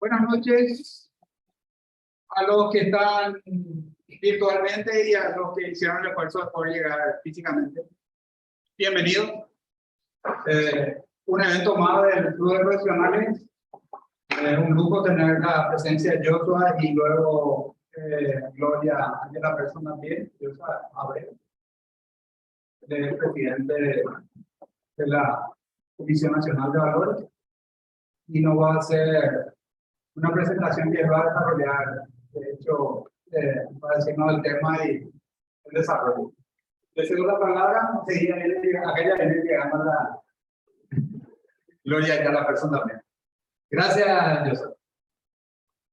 Buenas noches a los que están virtualmente y a los que hicieron el esfuerzo de poder llegar físicamente. Bienvenidos. Un evento más del Club de Profesionales. Un lujo tener la presencia de Joshua y luego Gloria de la persona también. Joshua Abreu, el presidente de la Comisión Nacional de Valores. Y nos va a hacer una presentación que va a desarrollar, de hecho, para decirnos el tema y el desarrollo. Le cedo la palabra, enseguida aquella viene llegando la Gloria y a la persona también. Gracias, Joseph.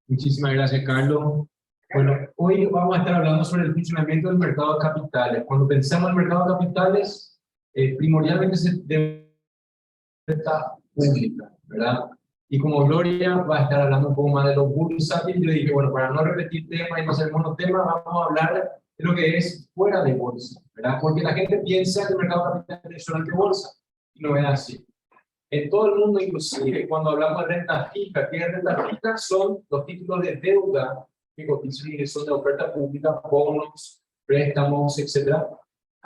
Muchísimas gracias, Carlos. Bueno, hoy vamos a estar hablando sobre el funcionamiento del mercado de capitales. Cuando pensamos en el mercado de capitales, primordialmente se debe estar pública, ¿verdad? Y como Gloria va a estar hablando un poco más de los bursátiles, yo le dije, bueno, para no repetir temas y no hacer monotema, vamos a hablar de lo que es fuera de bolsa, ¿verdad? Porque la gente piensa que el mercado de capitales es solamente bolsa, y no es así. En todo el mundo, inclusive, cuando hablamos de renta fija, ¿qué es renta fija? Son los títulos de deuda que cotizan y que son de oferta pública, bonos, préstamos, etc.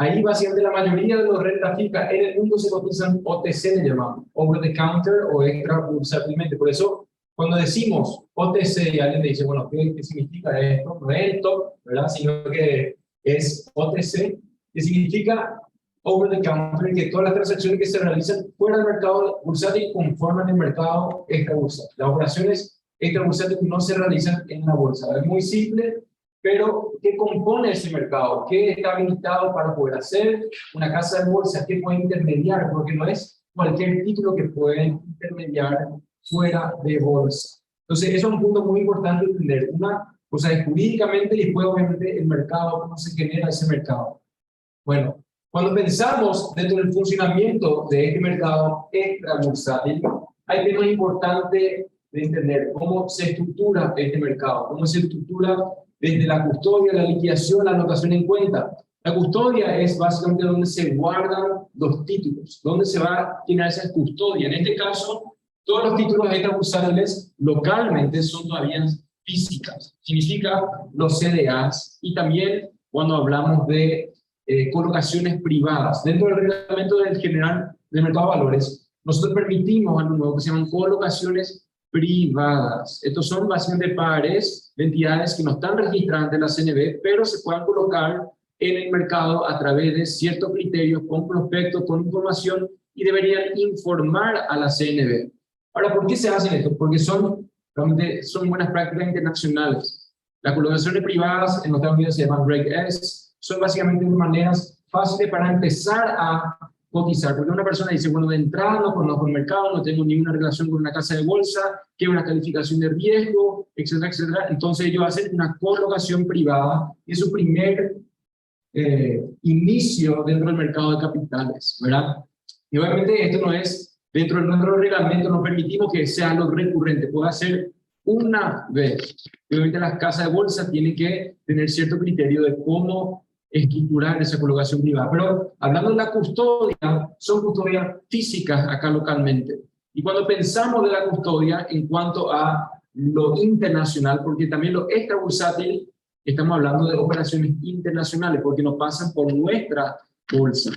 Ahí básicamente la mayoría de los rentas fijas en el mundo se cotizan OTC, le llamamos, over the counter o extra bursátilmente. Por eso, cuando decimos OTC y alguien le dice, bueno, ¿qué significa esto? No es esto, ¿verdad? Sino que es OTC, que significa over the counter, que todas las transacciones que se realizan fuera del mercado bursátil conforman el mercado extra bursátil. Las operaciones extra bursátiles no se realizan en la bolsa. Es muy simple. Pero, ¿qué compone ese mercado? ¿Qué está habilitado para poder hacer una casa de bolsa? ¿Qué puede intermediar? Porque no es cualquier título que puede intermediar fuera de bolsa. Entonces, eso es un punto muy importante de entender. Una cosa es jurídicamente y después, obviamente, el mercado, cómo se genera ese mercado. Bueno, cuando pensamos dentro del funcionamiento de este mercado extra bursátil, hay temas importantes de entender cómo se estructura este mercado, cómo se estructura desde la custodia, la liquidación, la anotación en cuenta. La custodia es básicamente donde se guardan los títulos, donde se va a generar esa custodia. En este caso, todos los títulos extrabursátiles localmente son todavía físicas. Significa los CDAs y también cuando hablamos de colocaciones privadas. Dentro del reglamento del general del mercado de valores, nosotros permitimos algo nuevo que se llaman colocaciones privadas. Estos son básicamente pares de entidades que no están registradas ante la CNB, pero se puedan colocar en el mercado a través de ciertos criterios, con prospectos, con información, y deberían informar a la CNB. Ahora, ¿por qué se hacen esto? Porque son buenas prácticas internacionales. Las colocaciones privadas en los Estados Unidos se llaman Reg S, son básicamente maneras fáciles para empezar a cotizar, porque una persona dice, bueno, de entrada no conozco el mercado, no tengo ninguna relación con una casa de bolsa, que es una calificación de riesgo, etcétera, etcétera. Entonces ellos hacen una colocación privada, y es su primer inicio dentro del mercado de capitales, ¿verdad? Y obviamente esto no es, dentro de nuestro reglamento no permitimos que sea lo recurrente, puede hacer una vez. Y obviamente las casas de bolsa tienen que tener cierto criterio de cómo estructurar esa colocación privada. Pero hablando de la custodia, son custodias físicas acá localmente. Y cuando pensamos de la custodia en cuanto a lo internacional, porque también lo extrabursátil, estamos hablando de operaciones internacionales, porque nos pasan por nuestra bolsa.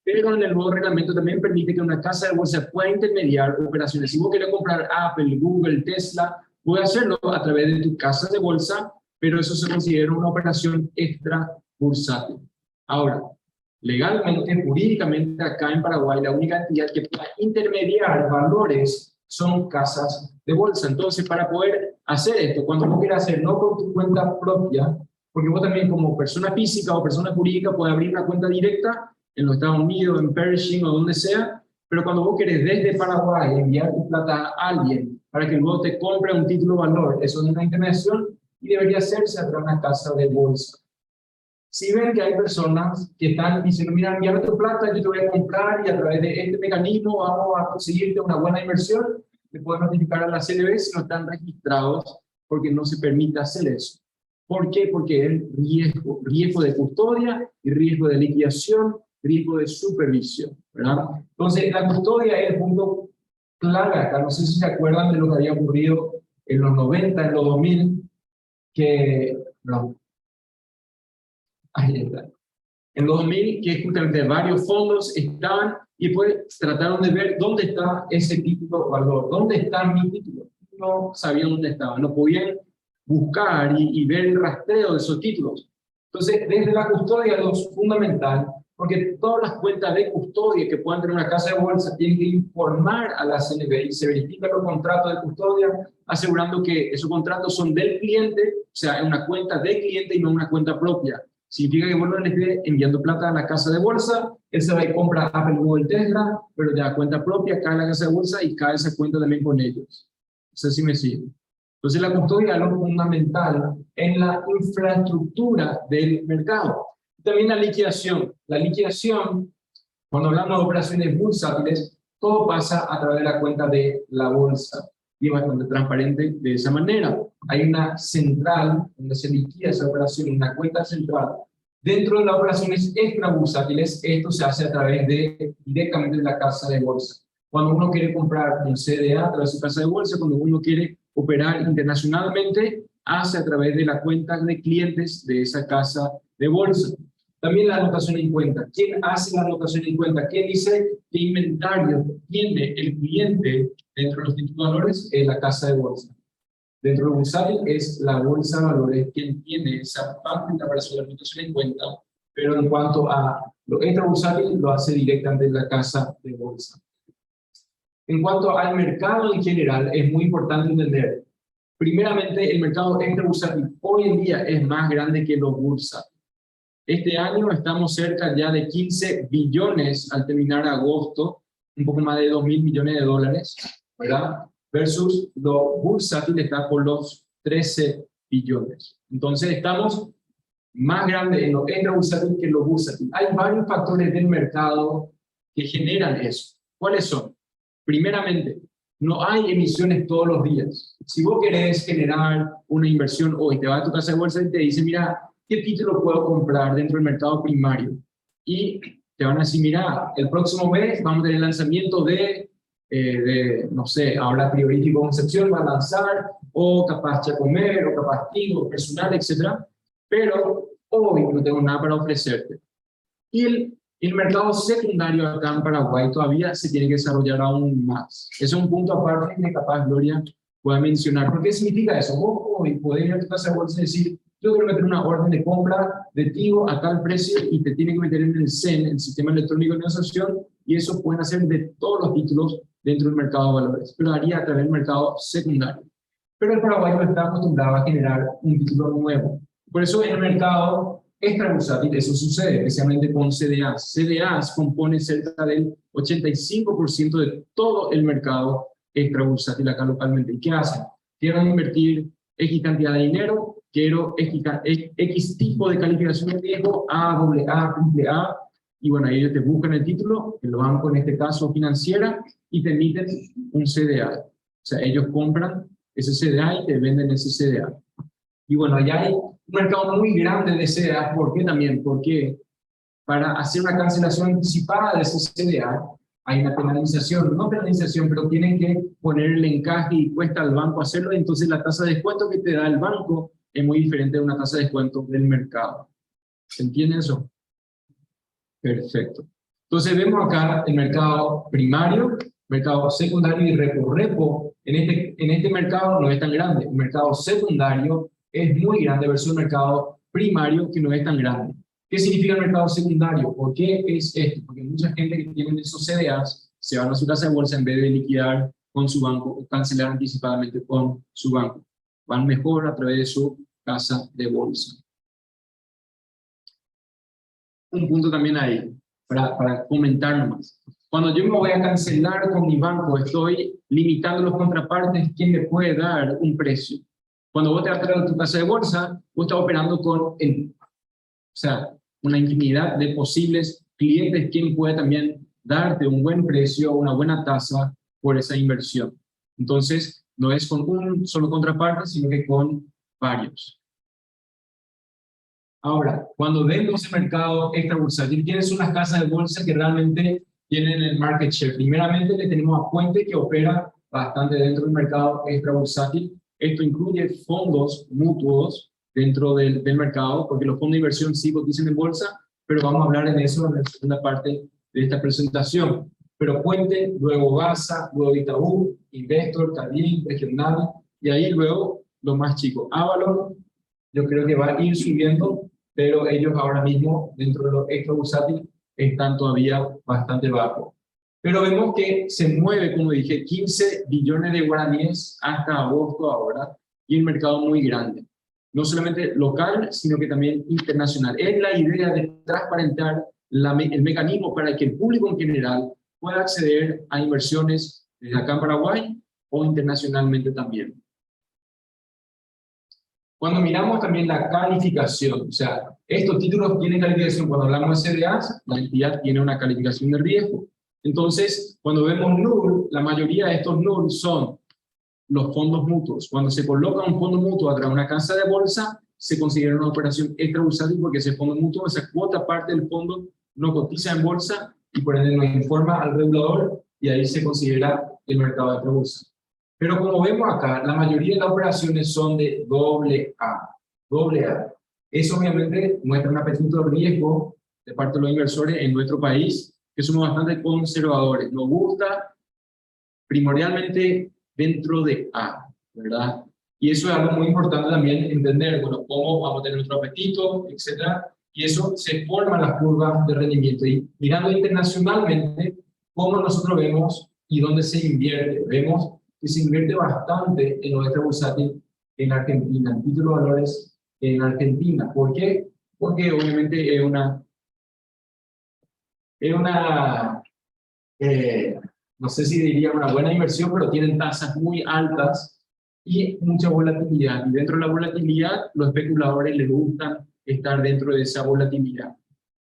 Pero en el nuevo reglamento también permite que una casa de bolsa pueda intermediar operaciones. Si vos querés comprar Apple, Google, Tesla, puedes hacerlo a través de tu casa de bolsa, pero eso se considera una operación extra bursátil. Ahora, legalmente, jurídicamente, acá en Paraguay, la única entidad que pueda intermediar valores son casas de bolsa. Entonces, para poder hacer esto, cuando vos quieras hacer, no con tu cuenta propia, porque vos también como persona física o persona jurídica puedes abrir una cuenta directa en los Estados Unidos, en Pershing o donde sea, pero cuando vos querés desde Paraguay enviar tu plata a alguien para que luego te compre un título de valor, eso es una intermediación y debería hacerse a través de una casa de bolsa. Si ven que hay personas que están diciendo, mira, envíame tu plata, yo te voy a comprar y a través de este mecanismo vamos a conseguirte una buena inversión, le pueden notificar a la CNB si no están registrados, porque no se permite hacer eso. ¿Por qué? Porque es riesgo de custodia y riesgo de liquidación, riesgo de supervisión, ¿verdad? Entonces, la custodia es el punto clave acá. No sé si se acuerdan de lo que había ocurrido en los 90, en los 2000, que, no, ahí está. En los 2000, que justamente varios fondos estaban y pues trataron de ver dónde está ese título valor, dónde está mi título. No sabían dónde estaba, no podían buscar y ver el rastreo de esos títulos. Entonces, desde la custodia lo fundamental, porque todas las cuentas de custodia que puedan tener una casa de bolsa tienen que informar a la CNB y se verifican los contratos de custodia, asegurando que esos contratos son del cliente, o sea, es una cuenta del cliente y no una cuenta propia. Significa que bueno, le esté enviando plata a la casa de bolsa, él se va y compra Apple, Google, Tesla, pero de la cuenta propia cae la casa de bolsa y cae esa cuenta también con ellos. No sé si me sigue. Entonces la custodia es lo fundamental en la infraestructura del mercado. También la liquidación. La liquidación, cuando hablamos de operaciones bursátiles, todo pasa a través de la cuenta de la bolsa. Y es bastante transparente de esa manera. Hay una central donde se liquida esa operación, una cuenta central. Dentro de las operaciones extrabursátiles, esto se hace a través de directamente de la casa de bolsa. Cuando uno quiere comprar un CDA a través de su casa de bolsa, cuando uno quiere operar internacionalmente, hace a través de la cuenta de clientes de esa casa de bolsa. También la anotación en cuenta. ¿Quién hace la anotación en cuenta? ¿Quién dice qué inventario tiene el cliente dentro de los títulos de valores? Es la casa de bolsa. Dentro del bursátil es la bolsa de valores quien tiene esa parte de la operación de anotación en cuenta, pero en cuanto a lo extrabursátil lo hace directamente en la casa de bolsa. En cuanto al mercado en general, es muy importante entender. Primeramente, el mercado extrabursátil hoy en día es más grande que los bursátiles. Este año estamos cerca ya de 15 billones al terminar agosto, un poco más de 2.000 millones de dólares, ¿verdad? Versus lo bursátil está por los 13 billones. Entonces estamos más grandes en lo extrabursátil que en lo bursátil. Hay varios factores del mercado que generan eso. ¿Cuáles son? Primeramente, no hay emisiones todos los días. Si vos querés generar una inversión hoy, te vas a tu casa de bolsa y te dice, mira, ¿qué título puedo comprar dentro del mercado primario? Y te van a decir, mira, el próximo mes vamos a tener el lanzamiento no sé, ahora Priority y Concepción va a lanzar, o capaz Chacomer, o capaz Tigo, personal, etc. Pero hoy no tengo nada para ofrecerte. Y el mercado secundario acá en Paraguay todavía se tiene que desarrollar aún más. Ese es un punto aparte que capaz Gloria pueda mencionar. ¿Por qué significa eso? Vos hoy podés ir a tu casa de bolsa y decir, yo quiero meter una orden de compra de Tigo a tal precio y te tiene que meter en el CEN, el Sistema Electrónico de Negociación, y eso pueden hacer de todos los títulos dentro del mercado de valores, pero haría a través del mercado secundario. Pero el Paraguay no está acostumbrado a generar un título nuevo. Por eso en el mercado extrabursátil eso sucede, especialmente con CDAs. CDAs componen cerca del 85% de todo el mercado extrabursátil acá localmente. ¿Y qué hacen? Quieren invertir X cantidad de dinero, quiero X tipo de calificación de riesgo, A, AA, AAA, y bueno, ahí ellos te buscan el título, el banco en este caso financiera, y te emiten un CDA. O sea, ellos compran ese CDA y te venden ese CDA. Y bueno, allá hay un mercado muy grande de CDA. ¿Por qué también? Porque para hacer una cancelación anticipada de ese CDA, hay una penalización, no penalización, pero tienen que poner el encaje y cuesta al banco hacerlo, entonces la tasa de descuento que te da el banco es muy diferente de una tasa de descuento del mercado. ¿Se entiende eso? Perfecto. Entonces vemos acá el mercado primario, mercado secundario y repo. En este mercado no es tan grande. El mercado secundario es muy grande versus el mercado primario que no es tan grande. ¿Qué significa el mercado secundario? ¿Por qué es esto? Porque mucha gente que tiene esos CDAs se van a su casa de bolsa en vez de liquidar con su banco o cancelar anticipadamente con su banco. Van mejor a través de su casa de bolsa. Un punto también ahí, para comentar nomás. Cuando yo me voy a cancelar con mi banco, estoy limitando los contrapartes, quién me puede dar un precio. Cuando vos te vas a tu casa de bolsa, vos estás operando con una infinidad de posibles clientes, quien puede también darte un buen precio, una buena tasa por esa inversión. Entonces, no es con un solo contraparte, sino que con varios. Ahora, cuando vemos el mercado extrabursátil, ¿quiénes son las casas de bolsa que realmente tienen el market share? Primeramente, le tenemos a Puente, que opera bastante dentro del mercado extrabursátil. Esto incluye fondos mutuos dentro del mercado, porque los fondos de inversión sí cotizan en bolsa, pero vamos a hablar en eso en la segunda parte de esta presentación. Pero Puente, luego Basa, luego Itaú, Investor, Cardin, Regional, y ahí luego lo más chico. Avalon, yo creo que va a ir subiendo, pero ellos ahora mismo, dentro de los extra bursátiles, están todavía bastante bajos. Pero vemos que se mueve, como dije, 15 billones de guaraníes hasta agosto ahora, y el mercado muy grande. No solamente local, sino que también internacional. Es la idea de transparentar el mecanismo para que el público en general pueda acceder a inversiones desde acá en Paraguay o internacionalmente también. Cuando miramos también la calificación, o sea, estos títulos tienen calificación, cuando hablamos de CDAs, la entidad tiene una calificación de riesgo. Entonces, cuando vemos null, la mayoría de estos null son los fondos mutuos. Cuando se coloca un fondo mutuo a través de una casa de bolsa, se considera una operación extrabursátil porque ese fondo mutuo, esa cuota parte del fondo, no cotiza en bolsa y por ende nos informa al regulador y ahí se considera el mercado de extrabursátil. Pero como vemos acá, la mayoría de las operaciones son de AA. Eso obviamente muestra un apetito de riesgo de parte de los inversores en nuestro país, que somos bastante conservadores. Nos gusta primordialmente dentro de A, ¿verdad? Y eso es algo muy importante también entender, bueno, cómo vamos a tener nuestro apetito, etcétera, y eso se forma en las curvas de rendimiento. Y mirando internacionalmente, cómo nosotros vemos y dónde se invierte. Vemos que se invierte bastante en los extrabursátiles en Argentina, en títulos de valores en Argentina. ¿Por qué? Porque obviamente es una no sé si diría una buena inversión, pero tienen tasas muy altas y mucha volatilidad. Y dentro de la volatilidad, los especuladores les gustan estar dentro de esa volatilidad,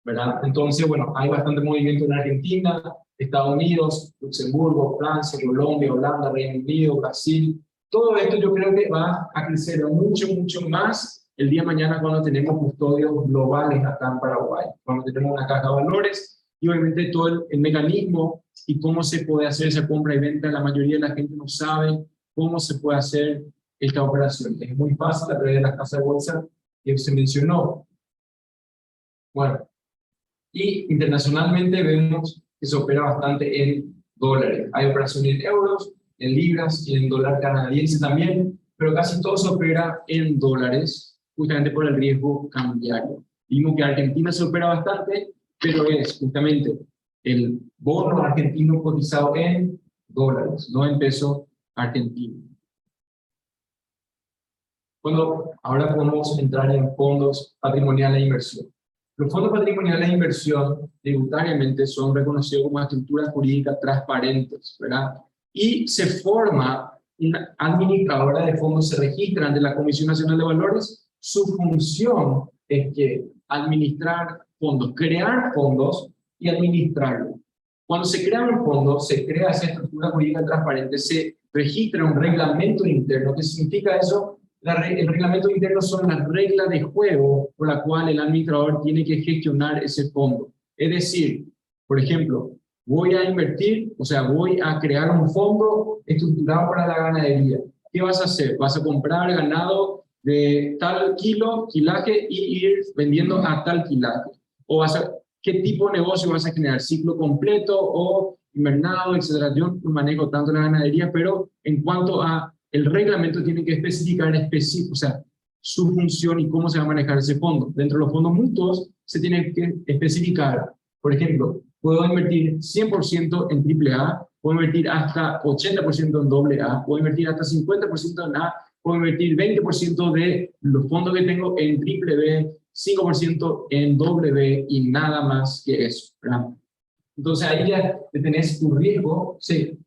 ¿verdad? Entonces, bueno, hay bastante movimiento en Argentina, Estados Unidos, Luxemburgo, Francia, Colombia, Holanda, Reino Unido, Brasil. Todo esto yo creo que va a crecer mucho, mucho más el día de mañana cuando tenemos custodios globales acá en Paraguay, cuando tenemos una caja de valores y obviamente todo el mecanismo y cómo se puede hacer esa compra y venta. La mayoría de la gente no sabe cómo se puede hacer esta operación. Es muy fácil a través de las casas de bolsa que se mencionó. Bueno, y internacionalmente vemos que se opera bastante en dólares. Hay operaciones en euros, en libras y en dólar canadiense también, pero casi todo se opera en dólares, justamente por el riesgo cambiario. Vimos que Argentina se opera bastante, pero es justamente el bono argentino cotizado en dólares, no en peso argentino. Bueno, ahora podemos entrar en fondos patrimoniales de inversión. Los fondos patrimoniales de inversión tributariamente son reconocidos como estructuras jurídicas transparentes, ¿verdad? Y se forma una administradora de fondos, se registra ante la Comisión Nacional de Valores. Su función es que administrar fondos, crear fondos y administrarlos. Cuando se crea un fondo, se crea esa estructura jurídica transparente, se registra un reglamento interno. ¿Qué significa eso? El reglamento interno son las reglas de juego por la cual el administrador tiene que gestionar ese fondo. Es decir, por ejemplo, voy a invertir, o sea, voy a crear un fondo estructurado para la ganadería. ¿Qué vas a hacer? Vas a comprar ganado de tal kilaje y ir vendiendo a tal kilaje. O ¿qué tipo de negocio vas a generar? ¿Ciclo completo o invernado, etcétera? Yo no manejo tanto la ganadería, pero en cuanto a el reglamento tiene que especificar o sea, su función y cómo se va a manejar ese fondo. Dentro de los fondos mutuos se tiene que especificar, por ejemplo, puedo invertir 100% en AAA, puedo invertir hasta 80% en AA, puedo invertir hasta 50% en A, puedo invertir 20% de los fondos que tengo en BBB, 5% en W y nada más que eso, ¿verdad? Entonces ahí ya tenés tu riesgo, sí.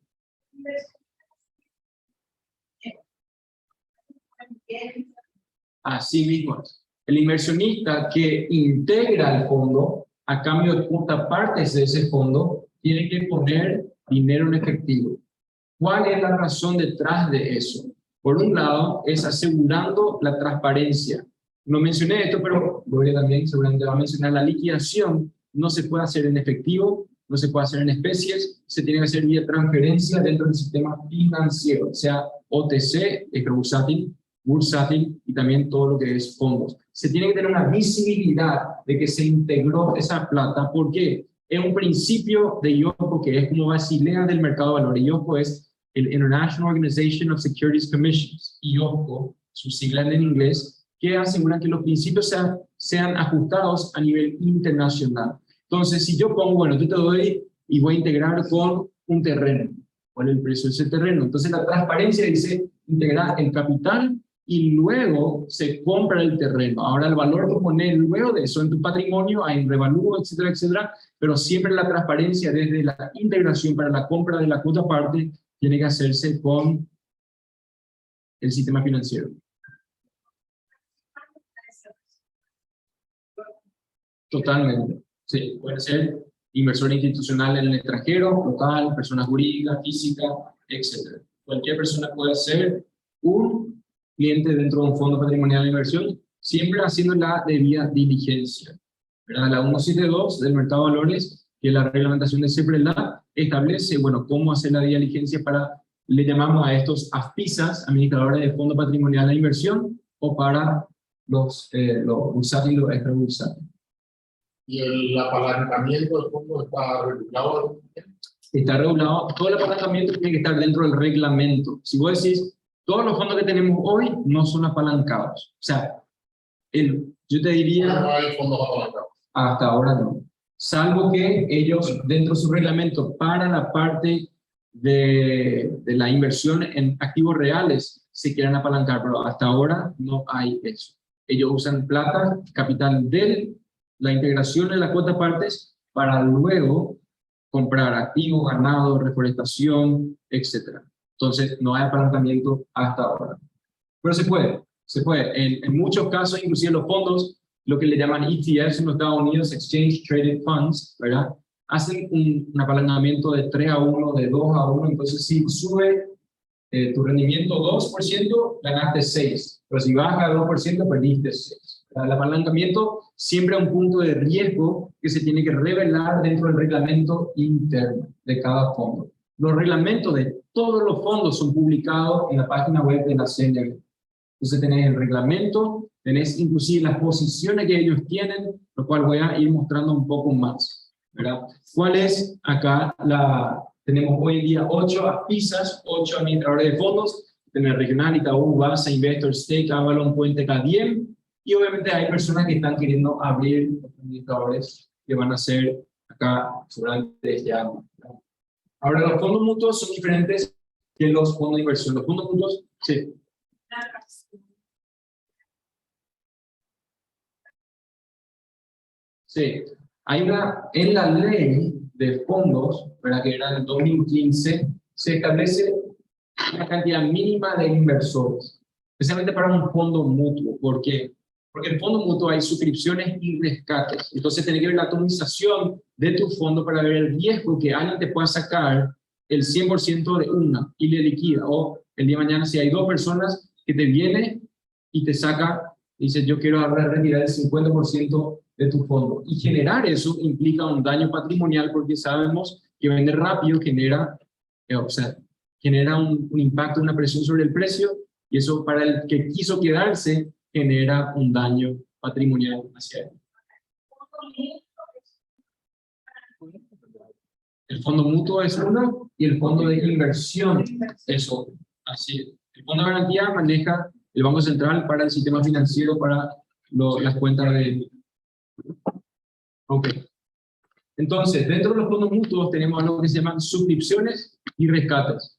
Así mismo es. El inversionista que integra el fondo, a cambio de partes de ese fondo, tiene que poner dinero en efectivo. ¿Cuál es la razón detrás de eso? Por un lado, es asegurando la transparencia. No mencioné esto, pero Gloria también seguramente va a mencionar la liquidación. No se puede hacer en efectivo, no se puede hacer en especies, se tiene que hacer vía transferencia dentro del sistema financiero. O sea, OTC, bursátil, y también todo lo que es fondos. Se tiene que tener una visibilidad de que se integró esa plata. ¿Por qué? Es un principio de IOSCO que es como Basilea del mercado de valores. IOSCO es el International Organization of Securities Commissions, IOSCO, su sigla en inglés, que aseguran que los principios sean ajustados a nivel internacional. Entonces, si yo pongo, bueno, yo te doy y voy a integrar con un terreno, ¿cuál es el precio de ese terreno? Entonces, la transparencia dice integrar el capital y luego se compra el terreno. Ahora, el valor que pones luego de eso en tu patrimonio, hay revalúo, etcétera, etcétera, pero siempre la transparencia desde la integración para la compra de la cuota parte tiene que hacerse con el sistema financiero. Totalmente. Sí, puede ser inversor institucional en el extranjero, local, persona jurídica, física, etc. Cualquier persona puede ser un cliente dentro de un fondo patrimonial de inversión, siempre haciendo la debida diligencia. ¿Verdad? La 172 del mercado de valores, que es la reglamentación de CEPRELAB, establece, bueno, cómo hacer la diligencia para, le llamamos a estos AFPISAs, administradores de fondo patrimonial de inversión, o para los bursátiles y los extrabursátiles. ¿Y el apalancamiento del fondo está regulado? Está regulado, todo el apalancamiento tiene que estar dentro del reglamento. Si vos decís, todos los fondos que tenemos hoy no son apalancados. O sea, yo te diría... No hay fondos apalancados. Hasta ahora no. Salvo que ellos, dentro de su reglamento, para la parte de la inversión en activos reales, se quieran apalancar, pero hasta ahora no hay eso. Ellos usan plata, capital de la integración en la cuota partes, para luego comprar activos, ganado, reforestación, etc. Entonces, no hay apalancamiento hasta ahora. Pero se puede. En muchos casos, inclusive los fondos, lo que le llaman ETFs en los Estados Unidos, Exchange Traded Funds, ¿verdad? Hacen un apalancamiento de 3-1, de 2-1, entonces si sube tu rendimiento 2%, ganaste 6, pero si baja 2%, perdiste 6. El apalancamiento siempre es un punto de riesgo que se tiene que revelar dentro del reglamento interno de cada fondo. Los reglamentos de todos los fondos son publicados en la página web de la CNB. Entonces tenés el reglamento, tenés inclusive las posiciones que ellos tienen, lo cual voy a ir mostrando un poco más, ¿verdad? ¿Cuál es acá tenemos hoy en día 8 AFPISAs, 8 administradores de fondos, tenemos Regional, Itaú, Basa, Investor, Stake, Avalon, Puente, Cadiem, y obviamente hay personas que están queriendo abrir administradores que van a ser acá seguramente este año. Ahora, los fondos mutuos son diferentes que los fondos de inversión. Los fondos mutuos, sí. Sí, en la ley de fondos, ¿verdad? Que era en 2015, se establece una cantidad mínima de inversores, especialmente para un fondo mutuo. ¿Por qué? Porque en el fondo mutuo hay suscripciones y rescates. Entonces, tiene que ver la atomización de tu fondo para ver el riesgo que alguien te pueda sacar el 100% de una y le liquida. O el día de mañana, si hay 2 personas que te viene y te saca, dice, yo quiero retirar el 50% de tu fondo. Y generar eso implica un daño patrimonial porque sabemos que vender rápido genera, genera un impacto, una presión sobre el precio, y eso para el que quiso quedarse genera un daño patrimonial hacia él. El fondo mutuo es uno y el fondo de inversión es otro. Así es. El fondo de garantía maneja el Banco Central para el sistema financiero, para las cuentas de... Ok. Entonces, dentro de los fondos mutuos tenemos algo que se llaman suscripciones y rescates.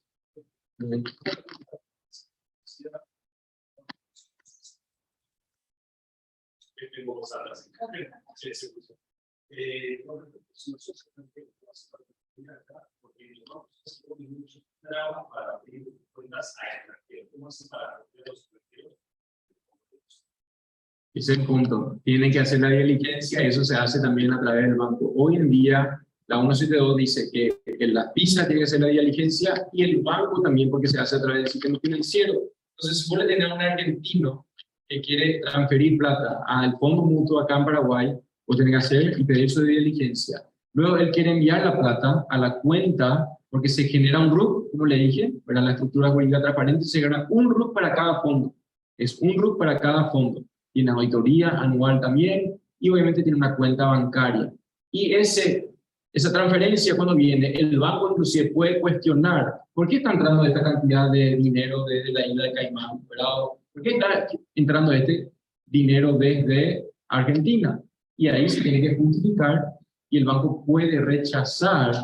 Ese es el punto. Tienen que hacer la diligencia, eso se hace también a través del banco. Hoy en día, la 172 dice que la PISA tiene que hacer la diligencia y el banco también, porque se hace a través del sistema financiero. Entonces, si vos le tenés a un argentino que quiere transferir plata al fondo mutuo acá en Paraguay, vos tenés que hacer y pedir su diligencia. Luego, él quiere enviar la plata a la cuenta porque se genera un RUC, como le dije, para la estructura jurídica transparente, se genera un RUC para cada fondo. Es un RUC para cada fondo. Tiene auditoría anual también, y obviamente tiene una cuenta bancaria. Y esa transferencia, cuando viene, el banco inclusive puede cuestionar por qué está entrando esta cantidad de dinero desde la isla de Caimán, ¿verdad? ¿Por qué está entrando este dinero desde Argentina? Y ahí se tiene que justificar y el banco puede rechazar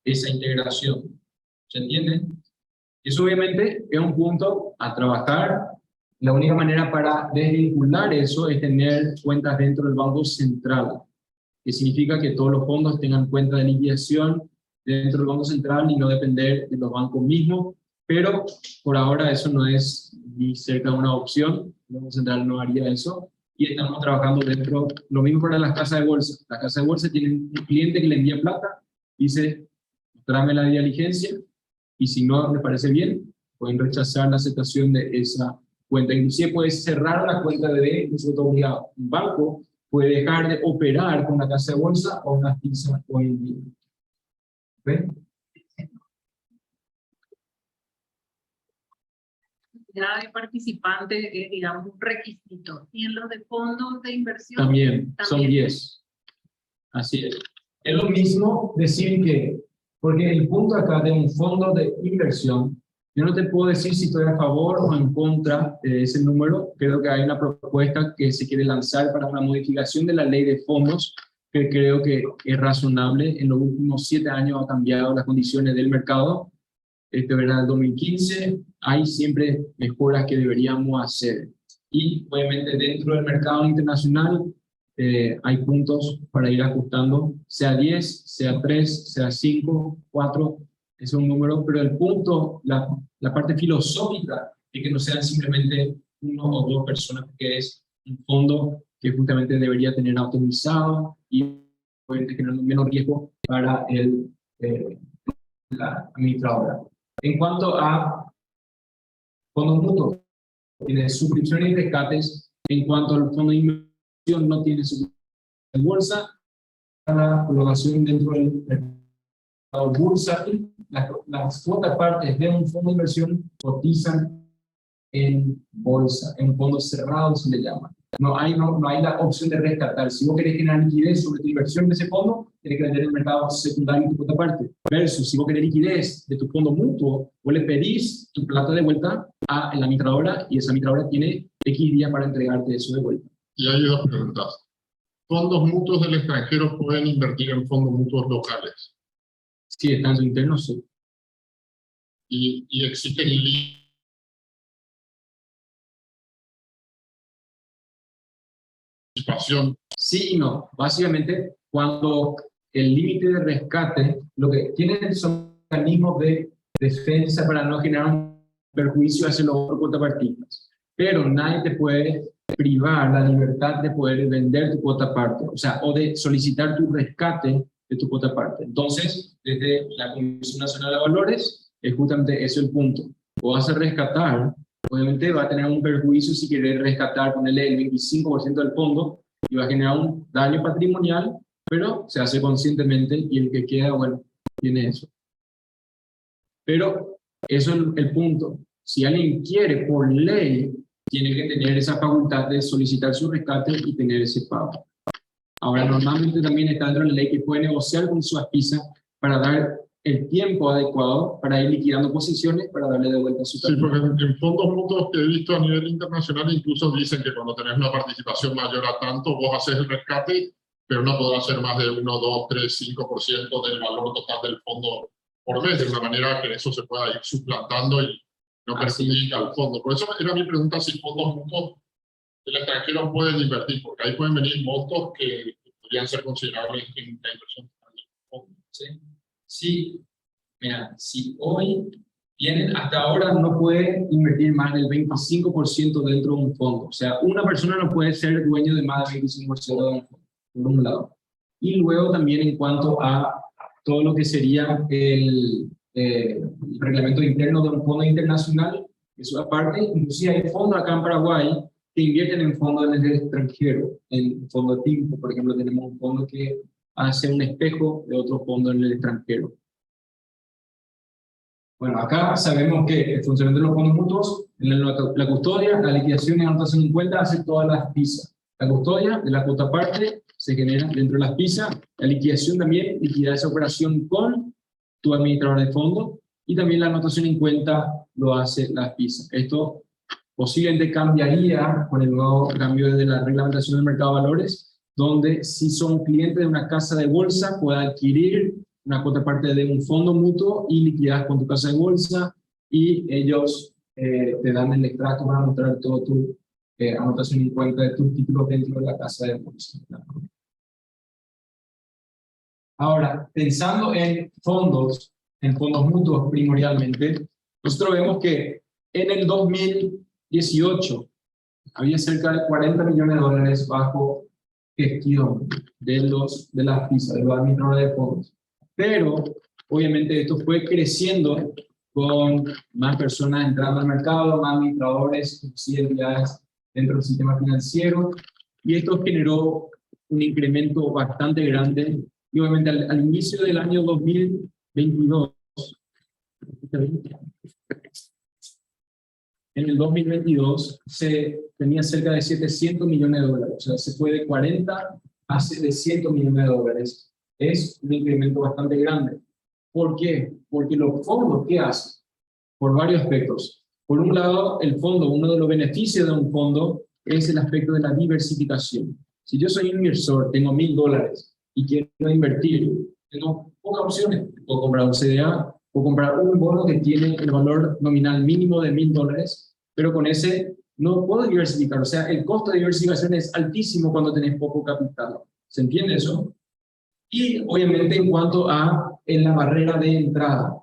esa integración. ¿Se entiende? Eso obviamente es un punto a trabajar. La única manera para desvincular eso es tener cuentas dentro del Banco Central, que significa que todos los fondos tengan cuenta de liquidación dentro del Banco Central y no depender de los bancos mismos, pero por ahora eso no es ni cerca de una opción. El Banco Central no haría eso, y estamos trabajando dentro, lo mismo para las casas de bolsa. Las casas de bolsa tienen un cliente que le envía plata, dice, tráeme la diligencia, y si no les parece bien, pueden rechazar la aceptación de esa cuenta. Inclusive puede cerrar la cuenta de débito, incluso obligado. Un banco puede dejar de operar con una casa de bolsa o una pizza hoy en día. ¿Ven? Ya de participante es, digamos, un requisito. Y en los de fondos de inversión También son 10. Así es. Es lo mismo decir que, porque el punto acá de un fondo de inversión, yo no te puedo decir si estoy a favor o en contra de ese número. Creo que hay una propuesta que se quiere lanzar para una modificación de la ley de fondos, que creo que es razonable. En los últimos 7 años ha cambiado las condiciones del mercado. Este verano del 2015, hay siempre mejoras que deberíamos hacer. Y obviamente dentro del mercado internacional hay puntos para ir ajustando, sea 10, sea 3, sea 5, 4, es un número, pero el punto, la parte filosófica, es que no sean simplemente 1 o 2 personas, porque es un fondo que justamente debería tener autorizado y puede tener menos riesgo para la administradora. En cuanto a fondos mutuos, tiene suscripciones y rescates. En cuanto al fondo de inversión, no tiene suscripción en bolsa, la colocación dentro del mercado bursátil. Las cuotas partes de un fondo de inversión cotizan en bolsa, en un fondo cerrado se le llama. No hay la opción de rescatar. Si vos querés generar liquidez sobre tu inversión de ese fondo, tienes que vender el mercado secundario en tu cuota parte. Versus, si vos querés liquidez de tu fondo mutuo, vos le pedís tu plata de vuelta a la administradora y esa administradora tiene X días para entregarte eso de vuelta. Y hay 2 preguntas. ¿Fondos mutuos del extranjero pueden invertir en fondos mutuos locales? Si están en su interno, sí. Y existen participación. Sí y no. Básicamente, cuando el límite de rescate, lo que tienen son mecanismos de defensa para no generar un perjuicio hacia los otros cuotapartistas. Pero nadie te puede privar la libertad de poder vender tu cuota parte, o sea, o de solicitar tu rescate de tu cuota parte. Entonces, desde la Comisión Nacional de Valores, es justamente ese el punto. O vas a rescatar, obviamente va a tener un perjuicio si quieres rescatar, ponerle el 25% del fondo, y va a generar un daño patrimonial, pero se hace conscientemente y el que queda, bueno, tiene eso. Pero eso es el punto. Si alguien quiere, por ley, tiene que tener esa facultad de solicitar su rescate y tener ese pago. Ahora, normalmente también está dentro de la ley que puede negociar con su ASPISA para dar el tiempo adecuado para ir liquidando posiciones para darle de vuelta a su Sí, porque en fondos mutuos que he visto a nivel internacional incluso dicen que cuando tenés una participación mayor a tanto, vos haces el rescate, pero no podrás hacer más de 1, 2, 3, 5% del valor total del fondo por mes, de una manera que eso se pueda ir suplantando y no perjudica al fondo. Por eso era mi pregunta si fondos mutuos del extranjero pueden invertir, porque ahí pueden venir montos que podrían ser considerables en la inversión del fondo. ¿Sí? Sí, mira, si hoy tienen, hasta ahora no puede invertir más del 25% dentro de un fondo. O sea, una persona no puede ser dueño de más del 25% de un fondo, por un lado. Y luego también en cuanto a todo lo que sería el reglamento interno de un fondo internacional, eso aparte, inclusive hay fondos acá en Paraguay que invierten en fondos en el extranjero, en fondo TIMPO, por ejemplo, tenemos un fondo que hace un espejo de otro fondo en el extranjero. Bueno, acá sabemos que el funcionamiento de los fondos mutuos, en la custodia, la liquidación y anotación en cuenta hace todas las PISA. La custodia de la cuota parte se genera dentro de las PISA, la liquidación también, liquidar esa operación con tu administrador de fondo, y también la anotación en cuenta lo hace las PISA. Esto posiblemente cambiaría con el nuevo cambio de la reglamentación del mercado de valores, donde si son clientes de una casa de bolsa, pueda adquirir una cuota parte de un fondo mutuo y liquidar con tu casa de bolsa, y ellos te dan el extracto para mostrar todo tu anotación en cuenta de tus títulos dentro de la casa de bolsa. Ahora, pensando en fondos mutuos primordialmente, nosotros vemos que en el 2018 había cerca de 40 millones de dólares bajo gestión de las PISA, de los administradores de fondos. Pero, obviamente, esto fue creciendo con más personas entrando al mercado, más administradores, entidades dentro del sistema financiero, y esto generó un incremento bastante grande. Y obviamente al inicio del año 2022, en el 2022 se tenía cerca de 700 millones de dólares, o sea, se fue de 40 a 700 millones de dólares. Es un incremento bastante grande. ¿Por qué? Porque los fondos, ¿qué hacen? Por varios aspectos. Por un lado, el fondo, uno de los beneficios de un fondo es el aspecto de la diversificación. Si yo soy un inversor, tengo $1.000 y quiero invertir, tengo pocas opciones. Puedo comprar un CDA, puedo comprar un bono que tiene el valor nominal mínimo de $1.000, pero con ese no puedo diversificar. O sea, el costo de diversificación es altísimo cuando tenés poco capital. ¿Se entiende eso? Y obviamente en cuanto a la barrera de entrada.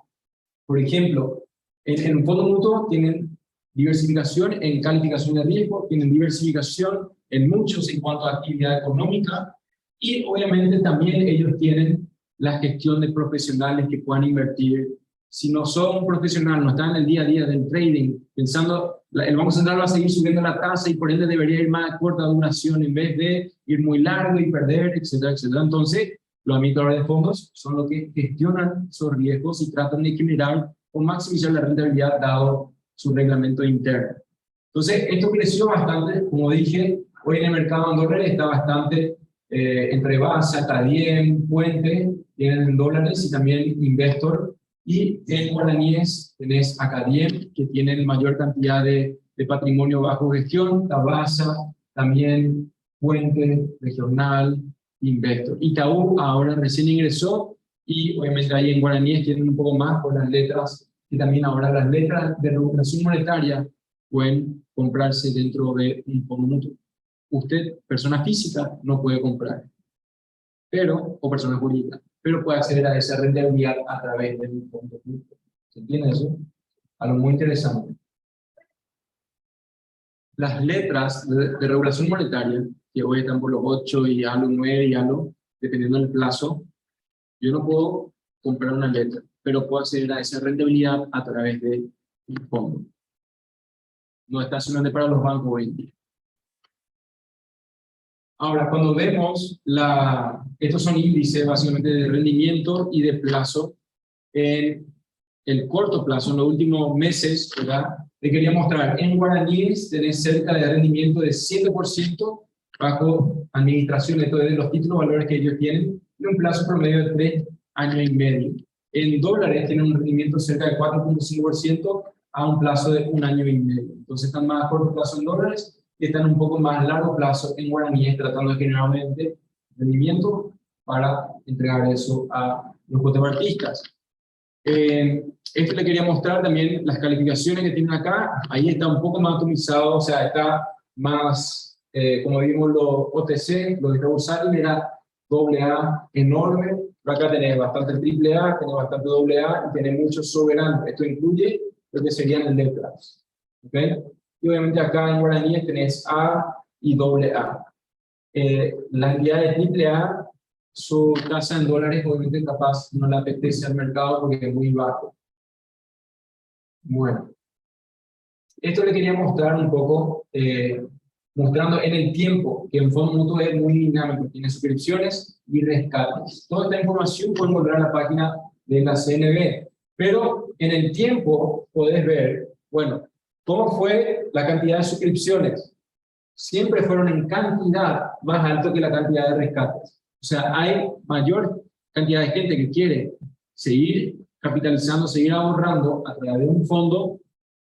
Por ejemplo, en un fondo mutuo tienen diversificación en calificación de riesgo, tienen diversificación en muchos en cuanto a actividad económica, y obviamente también ellos tienen la gestión de profesionales que puedan invertir. Si no son profesionales, no están en el día a día del trading, pensando, el Banco Central va a seguir subiendo la tasa y por ende debería ir más a corta duración en vez de ir muy largo y perder, etcétera, etcétera. Entonces, los administradores de fondos son los que gestionan esos riesgos y tratan de generar o maximizar la rentabilidad dado su reglamento interno. Entonces, esto creció bastante, como dije, hoy en el mercado en dólares está bastante entre Basa, Tadiem, Puente, tienen en dólares, y también Investor, y en guaraníes tenés Acadiem, que tienen mayor cantidad de patrimonio bajo gestión, Tabasa, también Puente, Regional, Investor. Itaú ahora recién ingresó, y obviamente ahí en guaraníes tienen un poco más por las letras, y también ahora las letras de regulación monetaria pueden comprarse dentro de un fondo mutuo. Usted, persona física, no puede comprar, o persona jurídica, pero puede acceder a esa rentabilidad a través de un fondo mutuo. ¿Se entiende eso? Algo muy interesante. Las letras de regulación monetaria, que hoy están por los 8 y algo, 9 y algo, dependiendo del plazo, yo no puedo comprar una letra, pero puedo acceder a esa rentabilidad a través de un fondo. No está solamente para los bancos hoy en día. Ahora, cuando vemos estos son índices básicamente de rendimiento y de plazo. En el corto plazo, en los últimos meses, ¿verdad? Te quería mostrar, en guaraníes tenés cerca de rendimiento de 7% bajo administración, esto es de los títulos valores que ellos tienen, en un plazo promedio de 3 años y medio. En dólares tienen un rendimiento cerca de 4.5% a un plazo de 1 año y medio. Entonces están más a corto plazo en dólares, y están un poco más a largo plazo en guaraníes, tratando de generar rendimiento para entregar eso a los contrapartistas. Esto le quería mostrar también las calificaciones que tienen acá. Ahí está un poco más atomizado, o sea, está más, como vimos, los OTC, lo de Bursátil era AA enorme, pero acá tenés bastante AAA, tenés bastante AA y tenés muchos soberanos. Esto incluye lo que serían el letras. ¿Okay? Y obviamente acá en guaraníes tenés A y AA. La entidad de AAA, su tasa en dólares obviamente capaz no le apetece al mercado porque es muy bajo. Bueno, esto le quería mostrar un poco, mostrando en el tiempo que un fondo mutuo es muy dinámico, tiene suscripciones y rescates. Toda esta información pueden encontrar en la página de la CNB, Pero en el tiempo podés ver, bueno, cómo fue la cantidad de suscripciones. Siempre fueron en cantidad más alto que la cantidad de rescates. O sea, hay mayor cantidad de gente que quiere seguir capitalizando, seguir ahorrando a través de un fondo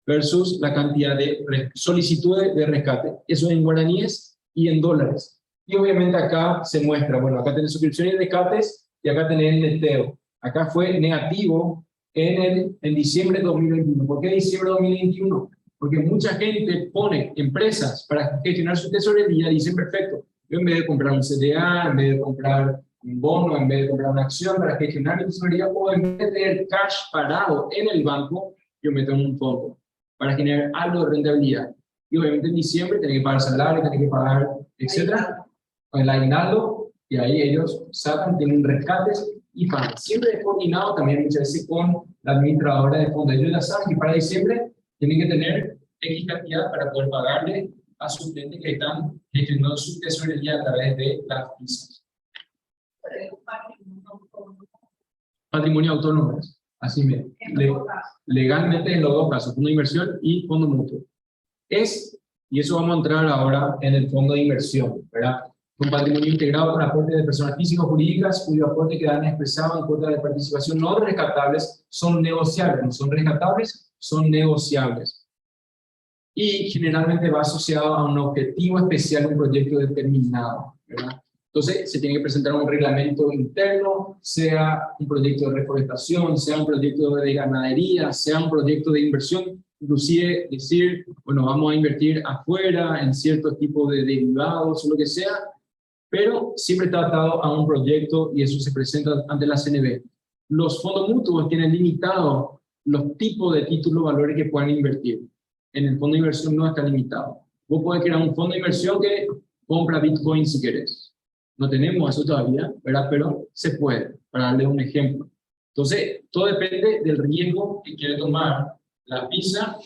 versus la cantidad de solicitudes de rescate. Eso en guaraníes y en dólares. Y obviamente acá se muestra, bueno, acá tenés suscripciones y rescates y acá tenés el neteo. Acá fue negativo en diciembre de 2021. ¿Por qué diciembre de 2021? Porque mucha gente pone empresas para gestionar su tesorería y dicen, perfecto, yo en vez de comprar un CDA, en vez de comprar un bono, en vez de comprar una acción para gestionar mi tesorería, o en vez de tener cash parado en el banco, yo meto en un fondo para generar algo de rentabilidad. Y obviamente en diciembre tenés que pagar salario, tenés que pagar, etcétera, el aguinaldo, y ahí ellos sacan, tienen rescates y pagan. Siempre es coordinado también muchas veces con la administradora de fondos. Ellos ya saben que para diciembre tienen que tener X cantidad para poder pagarle a sus clientes que están gestionando su tesorería a través de las pisas. Patrimonio autónomo, así mismo. Legalmente en los dos casos, fondo de inversión y fondo mutuo. Y eso vamos a entrar ahora en el fondo de inversión, ¿verdad? Un patrimonio integrado con aportes de personas físicas o jurídicas cuyo aporte quedan expresados en cuotas de participación no rescatables son negociables, no son rescatables, son negociables. Y generalmente va asociado a un objetivo especial, un proyecto determinado, ¿verdad? Entonces se tiene que presentar un reglamento interno, sea un proyecto de reforestación, sea un proyecto de ganadería, sea un proyecto de inversión, inclusive decir, bueno, vamos a invertir afuera en ciertos tipos de derivados o lo que sea, pero siempre está atado a un proyecto y eso se presenta ante la CNB. Los fondos mutuos tienen limitados los tipos de títulos valores que puedan invertir. En el fondo de inversión no está limitado. Vos podés crear un fondo de inversión que compra Bitcoin si querés. No tenemos eso todavía, ¿verdad? Pero se puede, para darle un ejemplo. Entonces, todo depende del riesgo que quiere tomar la PISA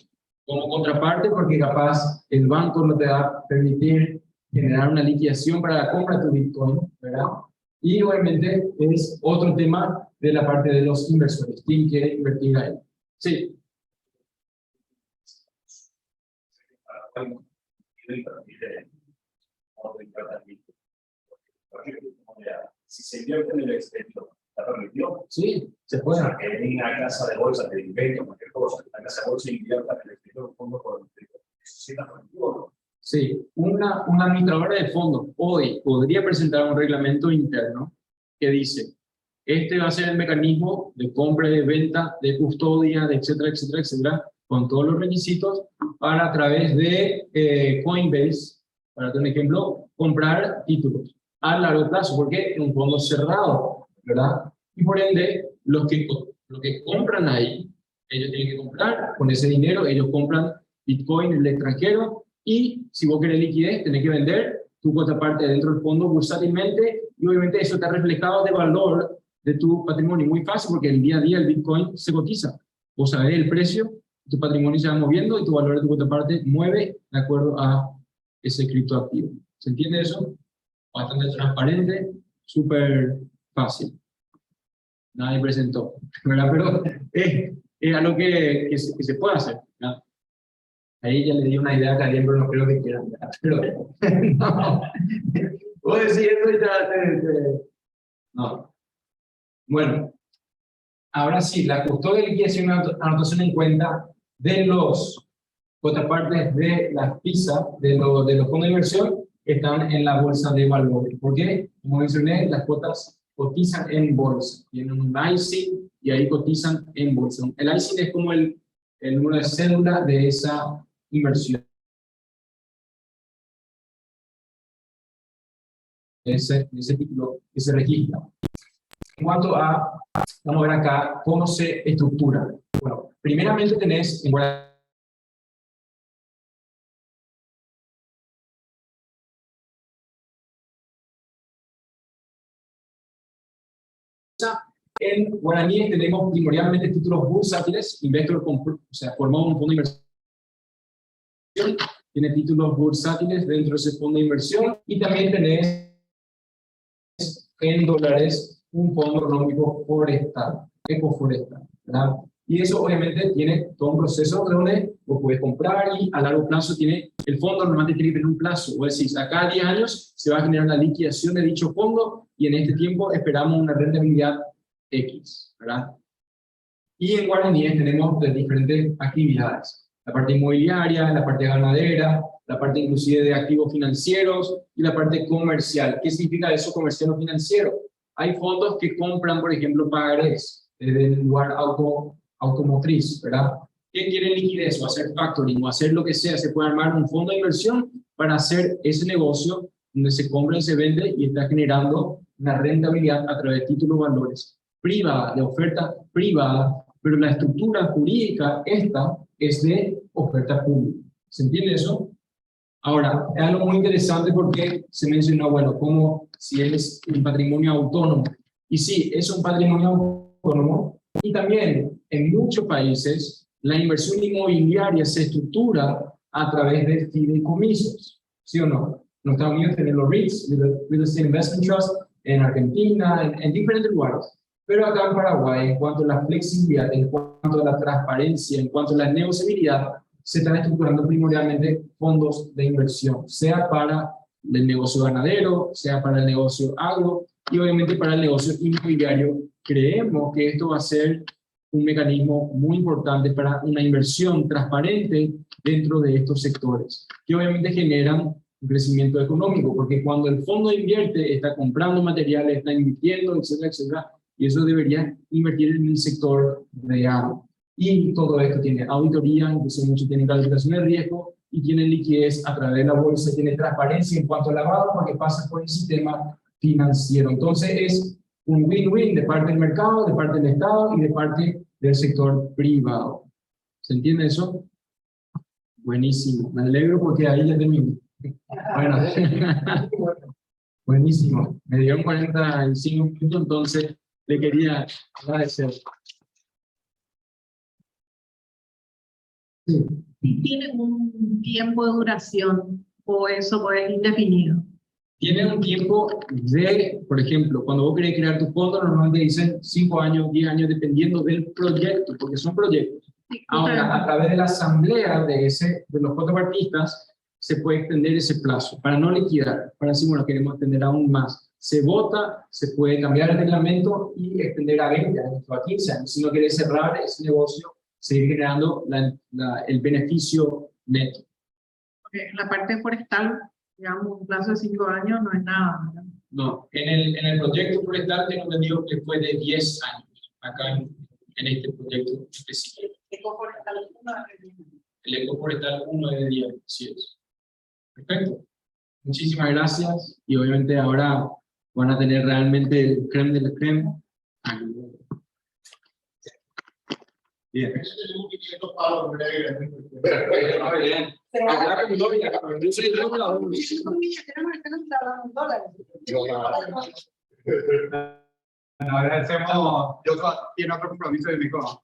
como contraparte, porque capaz el banco no te va a permitir generar una liquidación para la compra de tu Bitcoin, ¿verdad? Y obviamente es otro tema de la parte de los inversores. ¿Quién quiere invertir ahí? Sí. Si se invierte en el exterior, ¿está permitido? Sí, se puede. O sea, que en una casa de bolsa te invente cualquier cosa, la casa de bolsa invierta en el exterior, un fondo por el exterior. ¿Eso sí está permitido o no? Sí, una administradora de fondos hoy podría presentar un reglamento interno que dice, este va a ser el mecanismo de compra, de venta, de custodia, de etcétera, etcétera, etcétera, con todos los requisitos para a través de Coinbase, para tener un ejemplo, comprar títulos a largo plazo, porque es un fondo cerrado, ¿verdad? Y por ende, los que compran ahí, ellos tienen que comprar con ese dinero, ellos compran Bitcoin en el extranjero, y si vos querés liquidez, tenés que vender tu cuota parte dentro del fondo bursátilmente, y obviamente eso está reflejado de valor de tu patrimonio. Muy fácil, porque el día a día el Bitcoin se cotiza. Vos sabés el precio, tu patrimonio se va moviendo y tu valor de tu cuota parte mueve de acuerdo a ese criptoactivo. ¿Se entiende eso? Bastante transparente, súper fácil. Nadie presentó, ¿verdad? Pero es algo que se puede hacer, ¿verdad? Ahí ya le di una idea a Karim, pero no creo que quieran, ¿verdad? Pero, no. Puedo decir eso y ya no. Bueno, ahora sí, la custodia de liquidación y anotación en cuenta de los contrapartes de las PISA, de los fondos de inversión, están en la bolsa de valores. ¿Por qué? Como mencioné, las cuotas cotizan en bolsa. Tienen un ISIN y ahí cotizan en bolsa. El ISIN es como el número de cédula de esa inversión. Ese título que se registra. En cuanto a, vamos a ver acá cómo se estructura. Bueno, primeramente tenés en guaraníes tenemos primordialmente títulos bursátiles, Investor, o sea, formamos un fondo de inversión, tiene títulos bursátiles dentro de ese fondo de inversión, y también tenés en dólares un fondo económico forestal, ecoforestal, ¿verdad? Y eso obviamente tiene todo un proceso donde vos puedes comprar y a largo plazo tiene, el fondo normalmente tiene que tener un plazo. Vos decís, acá a 10 años se va a generar una liquidación de dicho fondo y en este tiempo esperamos una rentabilidad X, ¿verdad? Y en guaraníes tenemos de diferentes actividades. La parte inmobiliaria, la parte ganadera, la parte inclusive de activos financieros y la parte comercial. ¿Qué significa eso comercial o financiero? Hay fondos que compran, por ejemplo, pagarés desde el lugar automotriz, ¿verdad? ¿Qué quieren liquidez o hacer factoring o hacer lo que sea? Se puede armar un fondo de inversión para hacer ese negocio donde se compra y se vende y está generando una rentabilidad a través de títulos valores privada, de oferta privada, pero la estructura jurídica esta es de oferta pública. ¿Se entiende eso? Ahora, es algo muy interesante porque se mencionó, bueno, como si es un patrimonio autónomo. Y sí, es un patrimonio autónomo. Y también en muchos países la inversión inmobiliaria se estructura a través de fideicomisos. ¿Sí o no? En Estados Unidos tenemos los REITs, Real Estate Investment Trust, en Argentina, en diferentes lugares. Pero acá en Paraguay, en cuanto a la flexibilidad, en cuanto a la transparencia, en cuanto a la negociabilidad, se están estructurando primordialmente fondos de inversión, sea para el negocio ganadero, sea para el negocio agro y obviamente para el negocio inmobiliario. Creemos que esto va a ser un mecanismo muy importante para una inversión transparente dentro de estos sectores, que obviamente generan un crecimiento económico, porque cuando el fondo invierte, está comprando materiales, está invirtiendo, etcétera, etcétera, y eso debería invertir en el sector real. Y todo esto tiene auditoría, incluso mucho tiene calificación de riesgo y tiene liquidez a través de la bolsa, tiene transparencia en cuanto al lavado porque pasa por el sistema financiero. Entonces es un win-win de parte del mercado, de parte del Estado y de parte del sector privado. ¿Se entiende eso? Buenísimo, me alegro porque ahí ya terminé. Bueno, buenísimo, me dieron 45 minutos, entonces le quería agradecer. Sí. ¿Tiene un tiempo de duración o eso es indefinido? Tiene un tiempo de, por ejemplo, cuando vos querés crear tu fondo, normalmente dicen 5 años, 10 años, dependiendo del proyecto, porque son proyectos. Ahora, a través de la asamblea de los contrapartistas, se puede extender ese plazo, para no liquidar, para decir, bueno, queremos extender aún más. Se vota, se puede cambiar el reglamento y extender a 20 años o a 15 años. Si no querés cerrar ese negocio, seguir generando el beneficio neto. Porque en la parte forestal, digamos, un plazo de 5 años no es nada, ¿verdad? No, en el proyecto forestal tengo entendido que fue de 10 años, acá en este proyecto específico. Ecoforestal 1 El ecoforestal 1 es de 10, sí es. Perfecto. Muchísimas gracias y obviamente ahora van a tener realmente el creme de la creme. Bien. Bueno, agradecemos, yo tiene otro compromiso de mi hijo.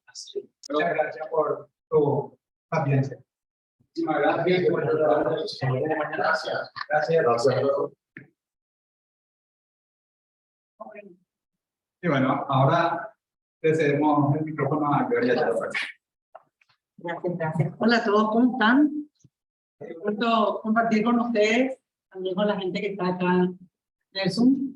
Muchas gracias por tu paciencia. Muchísimas gracias. Gracias. Y bueno, ahora le cedemos el micrófono a Gloria Yalvar. Gracias. Hola a todos, ¿cómo están? Me gusto compartir con ustedes, también con la gente que está acá en el Zoom.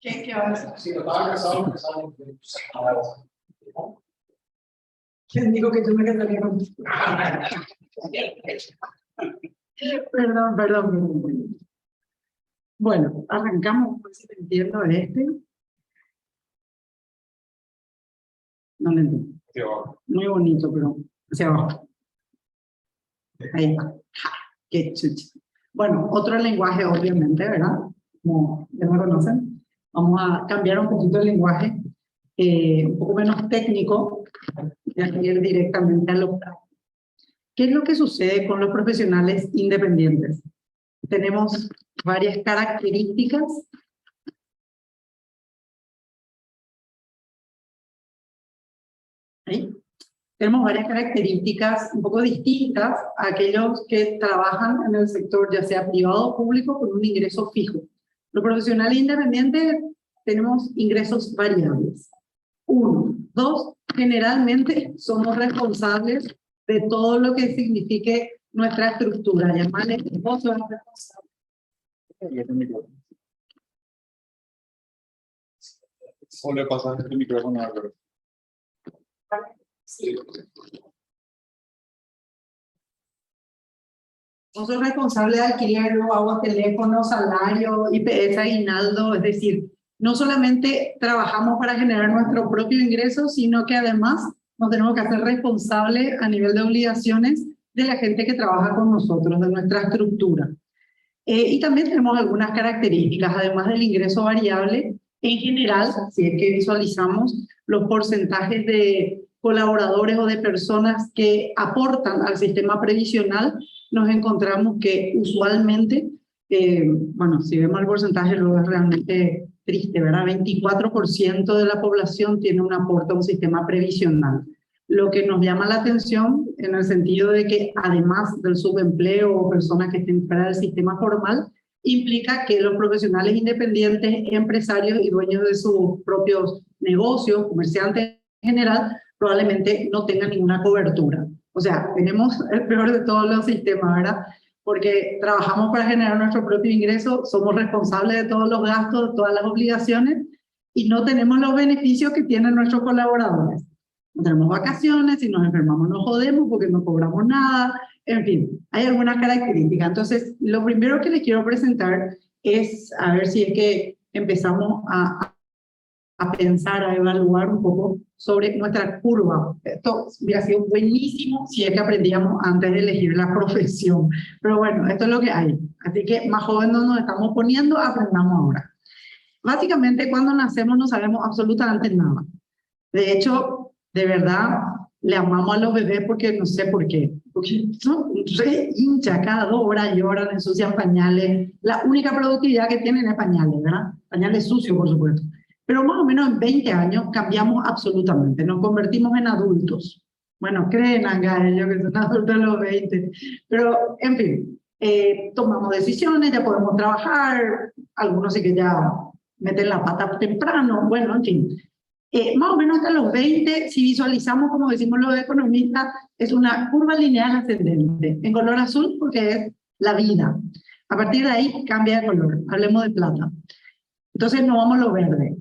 ¿Qué va a hacer? ¿Quién dijo que yo me quedaría con Perdón. Bueno, arrancamos, pues, si te entiendo este. No lo entiendo. Muy bonito, pero hacia abajo. Ahí está. Qué chucha. Bueno, otro lenguaje, obviamente, ¿verdad? Como ya me conocen. Vamos a cambiar un poquito el lenguaje, un poco menos técnico, y a ir directamente a lo práctico. ¿Qué es lo que sucede con los profesionales independientes? Tenemos varias características. ¿Ahí? tenemos varias características un poco distintas a aquellos que trabajan en el sector, ya sea privado o público, con un ingreso fijo. Los profesionales independientes tenemos ingresos variables. 1. 2. Generalmente somos responsables de todo lo que signifique nuestra estructura. Llamarle negocio responsable. O le pasas el micrófono a Álvaro. Sí. No soy responsable de alquiler, agua, teléfono, salario, IPS, aguinaldo, es decir, no solamente trabajamos para generar nuestro propio ingreso, sino que además nos tenemos que hacer responsables a nivel de obligaciones de la gente que trabaja con nosotros, de nuestra estructura. Y también tenemos algunas características, además del ingreso variable, en general, si es que visualizamos los porcentajes de colaboradores o de personas que aportan al sistema previsional, nos encontramos que usualmente, bueno, si vemos el porcentaje, luego es realmente triste, ¿verdad? 24% de la población tiene un aporte a un sistema previsional. Lo que nos llama la atención en el sentido de que además del subempleo o personas que estén fuera del sistema formal, implica que los profesionales independientes, empresarios y dueños de sus propios negocios, comerciantes en general, probablemente no tengan ninguna cobertura. O sea, tenemos el peor de todos los sistemas, ¿verdad? Porque trabajamos para generar nuestro propio ingreso, somos responsables de todos los gastos, de todas las obligaciones, y no tenemos los beneficios que tienen nuestros colaboradores. No tenemos vacaciones, si nos enfermamos nos jodemos porque no cobramos nada, en fin, hay algunas características. Entonces, lo primero que les quiero presentar es, a ver si es que empezamos a pensar, a evaluar un poco sobre nuestra curva. Esto hubiera sido buenísimo si es que aprendíamos antes de elegir la profesión. Pero bueno, esto es lo que hay. Así que más jóvenes no nos estamos poniendo, aprendamos ahora. Básicamente, cuando nacemos no sabemos absolutamente nada. De hecho, de verdad, le amamos a los bebés porque no sé por qué. Porque son re hinchas, cada 2 horas lloran, ensucian pañales. La única productividad que tienen es pañales, ¿verdad? Pañales sucios, por supuesto. Pero más o menos en 20 años cambiamos absolutamente, nos convertimos en adultos. Bueno, creen acá ellos que son adultos a los 20, pero en fin, tomamos decisiones, ya podemos trabajar, algunos sí que ya meten la pata temprano, bueno, en fin. Más o menos hasta los 20, si visualizamos, como decimos los economistas, es una curva lineal ascendente, en color azul porque es la vida. A partir de ahí cambia de color, hablemos de plata. Entonces nos vamos a lo verde.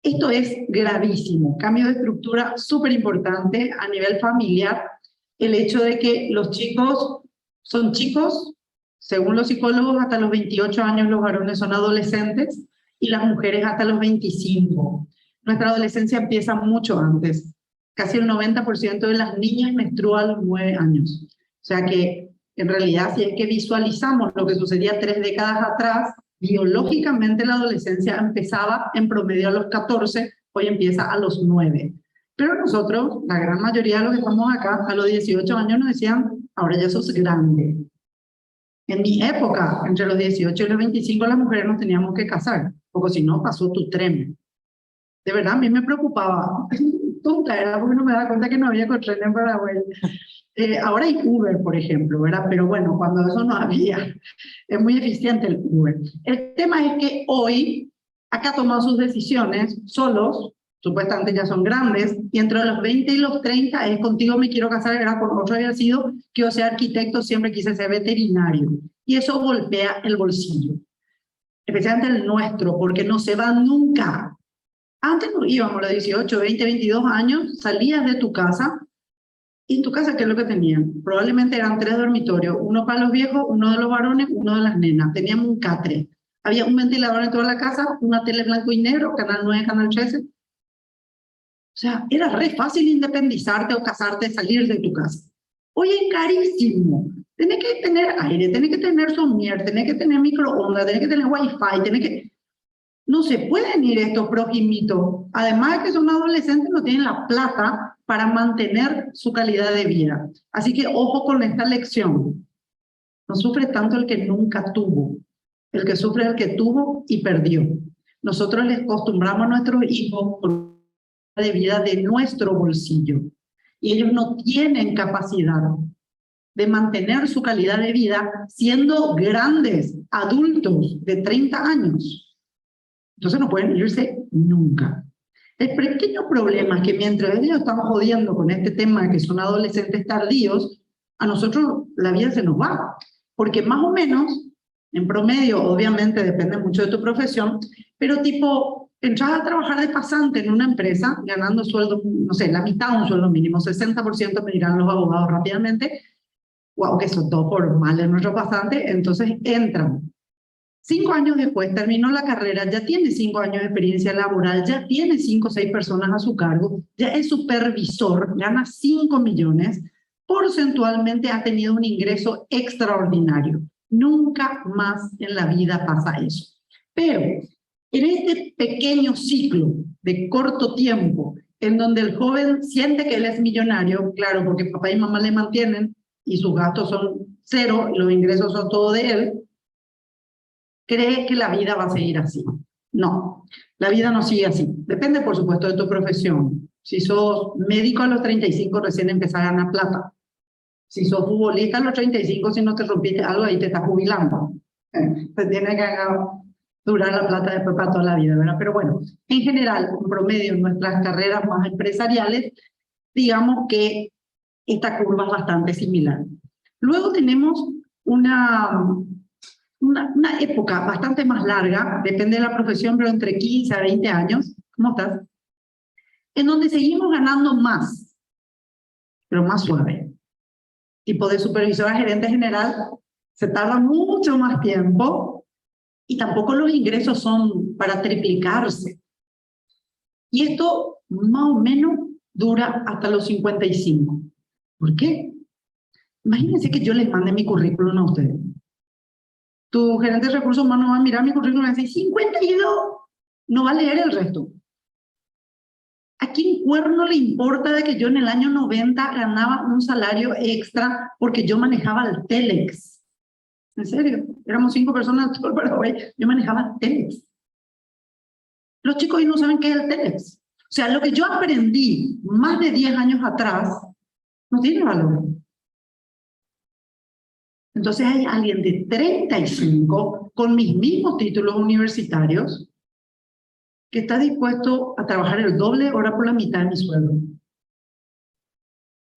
Esto es gravísimo, cambio de estructura súper importante a nivel familiar, el hecho de que los chicos son chicos, según los psicólogos, hasta los 28 años los varones son adolescentes y las mujeres hasta los 25. Nuestra adolescencia empieza mucho antes, casi el 90% de las niñas menstrua a los 9 años. O sea que, en realidad, si es que visualizamos lo que sucedía 3 décadas atrás, biológicamente la adolescencia empezaba en promedio a los 14, hoy empieza a los 9. Pero nosotros, la gran mayoría de los que estamos acá, a los 18 años nos decían, ahora ya sos grande. En mi época, entre los 18 y los 25, las mujeres nos teníamos que casar, porque si no, pasó tu tren. De verdad, a mí me preocupaba. Tonta era porque no me daba cuenta que no había tren en Paraguay. Ahora hay Uber, por ejemplo, ¿verdad? Pero bueno, cuando eso no había, es muy eficiente el Uber. El tema es que hoy, acá toman sus decisiones solos, supuestamente ya son grandes, y entre los 20 y los 30 es contigo me quiero casar, era por otro había sido, quiero ser arquitecto, siempre quise ser veterinario. Y eso golpea el bolsillo, especialmente el nuestro, porque no se va nunca. Antes nos íbamos a los 18, 20, 22 años, salías de tu casa, y en tu casa, ¿qué es lo que tenían? Probablemente eran 3 dormitorios, uno para los viejos, uno de los varones, uno de las nenas. Teníamos un catre. Había un ventilador en toda la casa, una tele blanco y negro, canal 9, canal 13. O sea, era re fácil independizarte o casarte, salir de tu casa. Hoy es carísimo. Tenés que tener aire, tenés que tener somier, tenés que tener microondas, tenés que tener wifi, tenés que... No se pueden ir estos proximitos. Además de que son adolescentes, no tienen la plata para mantener su calidad de vida. Así que ojo con esta lección. No sufre tanto el que nunca tuvo. El que sufre es el que tuvo y perdió. Nosotros les acostumbramos a nuestros hijos por la de vida de nuestro bolsillo. y ellos no tienen capacidad de mantener su calidad de vida siendo grandes, adultos de 30 años. Entonces no pueden irse nunca. El pequeño problema es que mientras ellos estamos jodiendo con este tema de que son adolescentes tardíos, a nosotros la vida se nos va. Porque más o menos, en promedio, obviamente depende mucho de tu profesión, pero tipo, entras a trabajar de pasante en una empresa, ganando sueldo, no sé, la mitad de un sueldo mínimo, 60% me dirán los abogados rápidamente, wow, que son todo por mal en nuestro pasante, entonces entran. 5 años después terminó la carrera, ya tiene 5 años de experiencia laboral, ya tiene 5 o 6 personas a su cargo, ya es supervisor, gana 5 millones, porcentualmente ha tenido un ingreso extraordinario. Nunca más en la vida pasa eso. Pero en este pequeño ciclo de corto tiempo, en donde el joven siente que él es millonario, claro, porque papá y mamá le mantienen y sus gastos son cero, los ingresos son todo de él, cree que la vida va a seguir así. No, la vida no sigue así. Depende, por supuesto, de tu profesión. Si sos médico a los 35, recién empezás a ganar plata. Si sos futbolista a los 35, si no te rompiste algo, ahí te estás jubilando. Te tiene que durar la plata después para toda la vida, ¿verdad? Pero bueno, en general, en promedio, en nuestras carreras más empresariales, digamos que esta curva es bastante similar. Luego tenemos una época bastante más larga, depende de la profesión, pero entre 15 a 20 años, ¿cómo estás? En donde seguimos ganando más, pero más suave. Tipo de supervisor a gerente general, se tarda mucho más tiempo y tampoco los ingresos son para triplicarse. Y esto más o menos dura hasta los 55. ¿Por qué? Imagínense que yo les mande mi currículum a ustedes. Tu gerente de recursos humanos va a mirar mi currículum y va a decir 52, no va a leer el resto. ¿A quién cuerno le importa de que yo en el año 90 ganaba un salario extra porque yo manejaba el Telex? En serio, éramos 5 personas en todo el Paraguay, yo manejaba el Telex. Los chicos hoy no saben qué es el Telex. O sea, lo que yo aprendí más de 10 años atrás no tiene valor. Entonces hay alguien de 35 con mis mismos títulos universitarios que está dispuesto a trabajar el doble, ahora por la mitad de mi sueldo.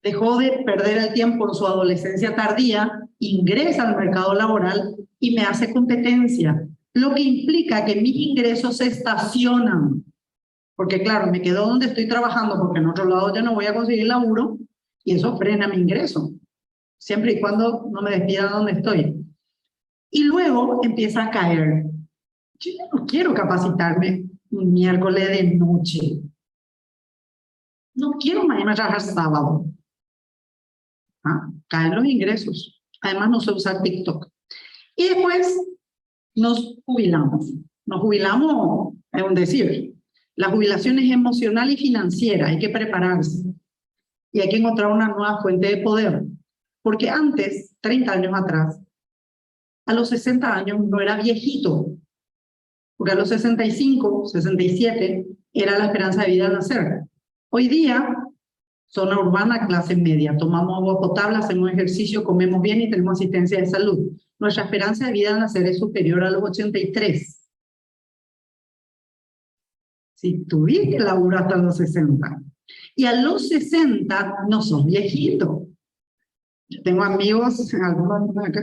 Dejó de perder el tiempo en su adolescencia tardía, ingresa al mercado laboral y me hace competencia, lo que implica que mis ingresos se estacionan. Porque claro, me quedo donde estoy trabajando porque en otro lado ya no voy a conseguir laburo y eso frena mi ingreso. Siempre y cuando no me despida donde estoy. Y luego empieza a caer. Yo ya no quiero capacitarme un miércoles de noche. No quiero mañana trabajar sábado. Caen los ingresos. Además no sé usar TikTok. Y después nos jubilamos. Nos jubilamos, es un decir. La jubilación es emocional y financiera. Hay que prepararse. Y hay que encontrar una nueva fuente de poder. Porque antes, 30 años atrás, a los 60 años no era viejito. Porque a los 65, 67, era la esperanza de vida al nacer. Hoy día, zona urbana, clase media. Tomamos agua potable, hacemos ejercicio, comemos bien y tenemos asistencia de salud. Nuestra esperanza de vida al nacer es superior a los 83. Si tuviste laburo hasta los 60. Y a los 60 no sos viejito. Yo tengo amigos, algunos acá,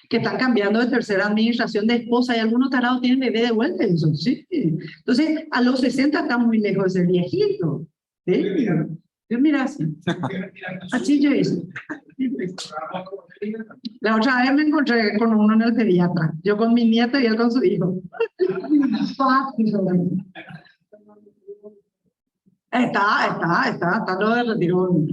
que están cambiando de tercera administración de esposa y algunos tarados tienen bebé de vuelta. Eso, sí. Entonces, a los 60 está muy lejos de ser viejito. ¿Sí? Yo mira así. Así yo hice. La otra vez me encontré con uno en el pediatra. Yo con mi nieto y él con su hijo. Está lo de retiro.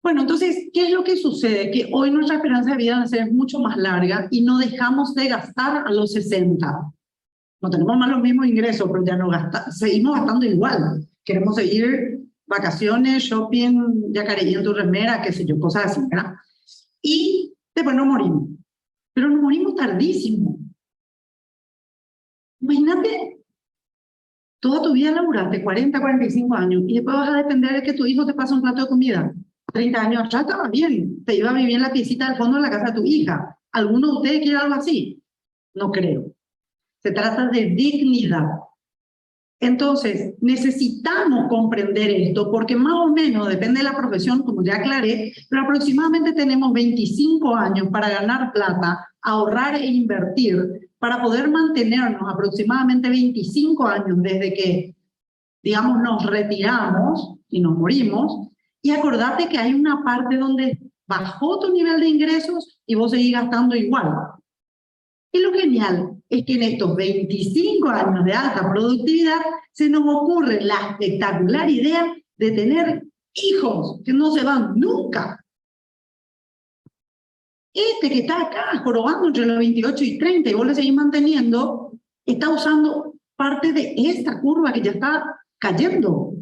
Bueno, entonces, ¿qué es lo que sucede? Que hoy nuestra esperanza de vida es mucho más larga y no dejamos de gastar a los 60. No tenemos más los mismos ingresos, pero ya no seguimos gastando igual. Queremos seguir vacaciones, shopping, yacareí en tu remera, qué sé yo, cosas así, ¿verdad? Y después nos morimos. Pero nos morimos tardísimo. Imagínate Toda tu vida laburaste 40, 45 años y después vas a depender de que tu hijo te pase un plato de comida. 30 años atrás estaba bien, te iba a vivir en la piecita del fondo de la casa de tu hija. ¿Alguno de ustedes quiere algo así? No creo. Se trata de dignidad. Entonces, necesitamos comprender esto porque más o menos, depende de la profesión, como ya aclaré, pero aproximadamente tenemos 25 años para ganar plata, ahorrar e invertir para poder mantenernos aproximadamente 25 años desde que, digamos, nos retiramos y nos morimos. Y acordate que hay una parte donde bajó tu nivel de ingresos y vos seguís gastando igual. Y lo genial es que en estos 25 años de alta productividad se nos ocurre la espectacular idea de tener hijos que no se van nunca. Este que está acá jorobando entre los 28 y 30 y vos le seguís manteniendo, está usando parte de esta curva que ya está cayendo.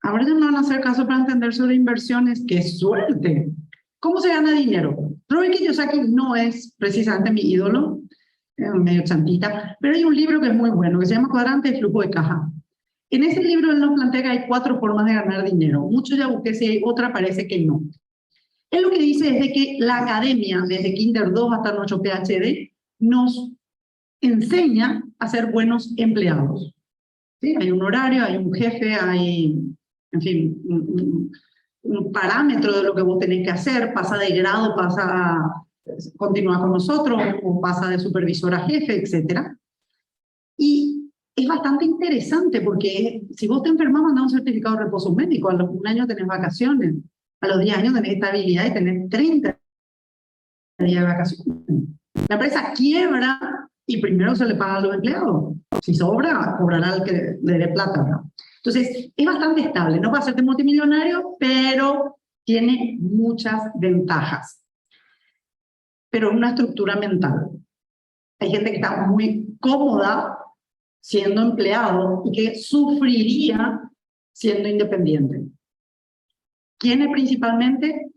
Ahora no van a hacer caso para entender sobre inversiones. ¡Qué suerte! ¿Cómo se gana dinero? Robert Kiyosaki no es precisamente mi ídolo, medio chantita, pero hay un libro que es muy bueno, que se llama Cuadrante de Flujo de Caja. En ese libro él nos plantea que hay 4 formas de ganar dinero. Muchos ya busqué si hay otra, parece que no. Él lo que dice es de que la academia, desde Kinder 2 hasta nuestro PhD, nos enseña a ser buenos empleados. ¿Sí? Hay un horario, hay un jefe, hay, en fin, un parámetro de lo que vos tenés que hacer, pasa de grado, pasa a continuar con nosotros, o pasa de supervisor a jefe, etc. Y es bastante interesante porque si vos te enfermas, mandás un certificado de reposo médico, a los 1 año tenés vacaciones, a los 10 años tenés estabilidad y tenés 30 días de vacaciones. La empresa quiebra y primero se le paga a los empleados. Si sobra, cobrará el que le dé plata, ¿no? Entonces, es bastante estable. No va a hacerte multimillonario, pero tiene muchas ventajas. Pero es una estructura mental. Hay gente que está muy cómoda siendo empleado y que sufriría siendo independiente. ¿Quiénes principalmente?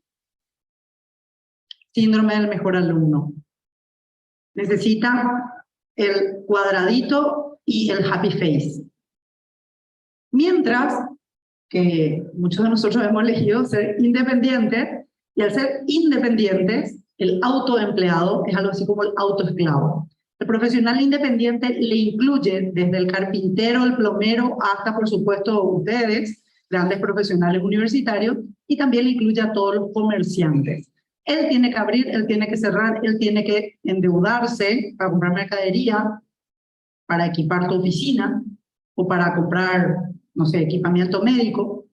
Síndrome del mejor alumno. Necesita el cuadradito y el happy face. Mientras que muchos de nosotros hemos elegido ser independientes, y al ser independientes, el autoempleado es algo así como el autoesclavo. El profesional independiente le incluye desde el carpintero, el plomero, hasta, por supuesto, ustedes, grandes profesionales universitarios, y también le incluye a todos los comerciantes. Él tiene que abrir, él tiene que cerrar, él tiene que endeudarse para comprar mercadería, para equipar tu oficina, o para comprar, no sé, equipamiento médico.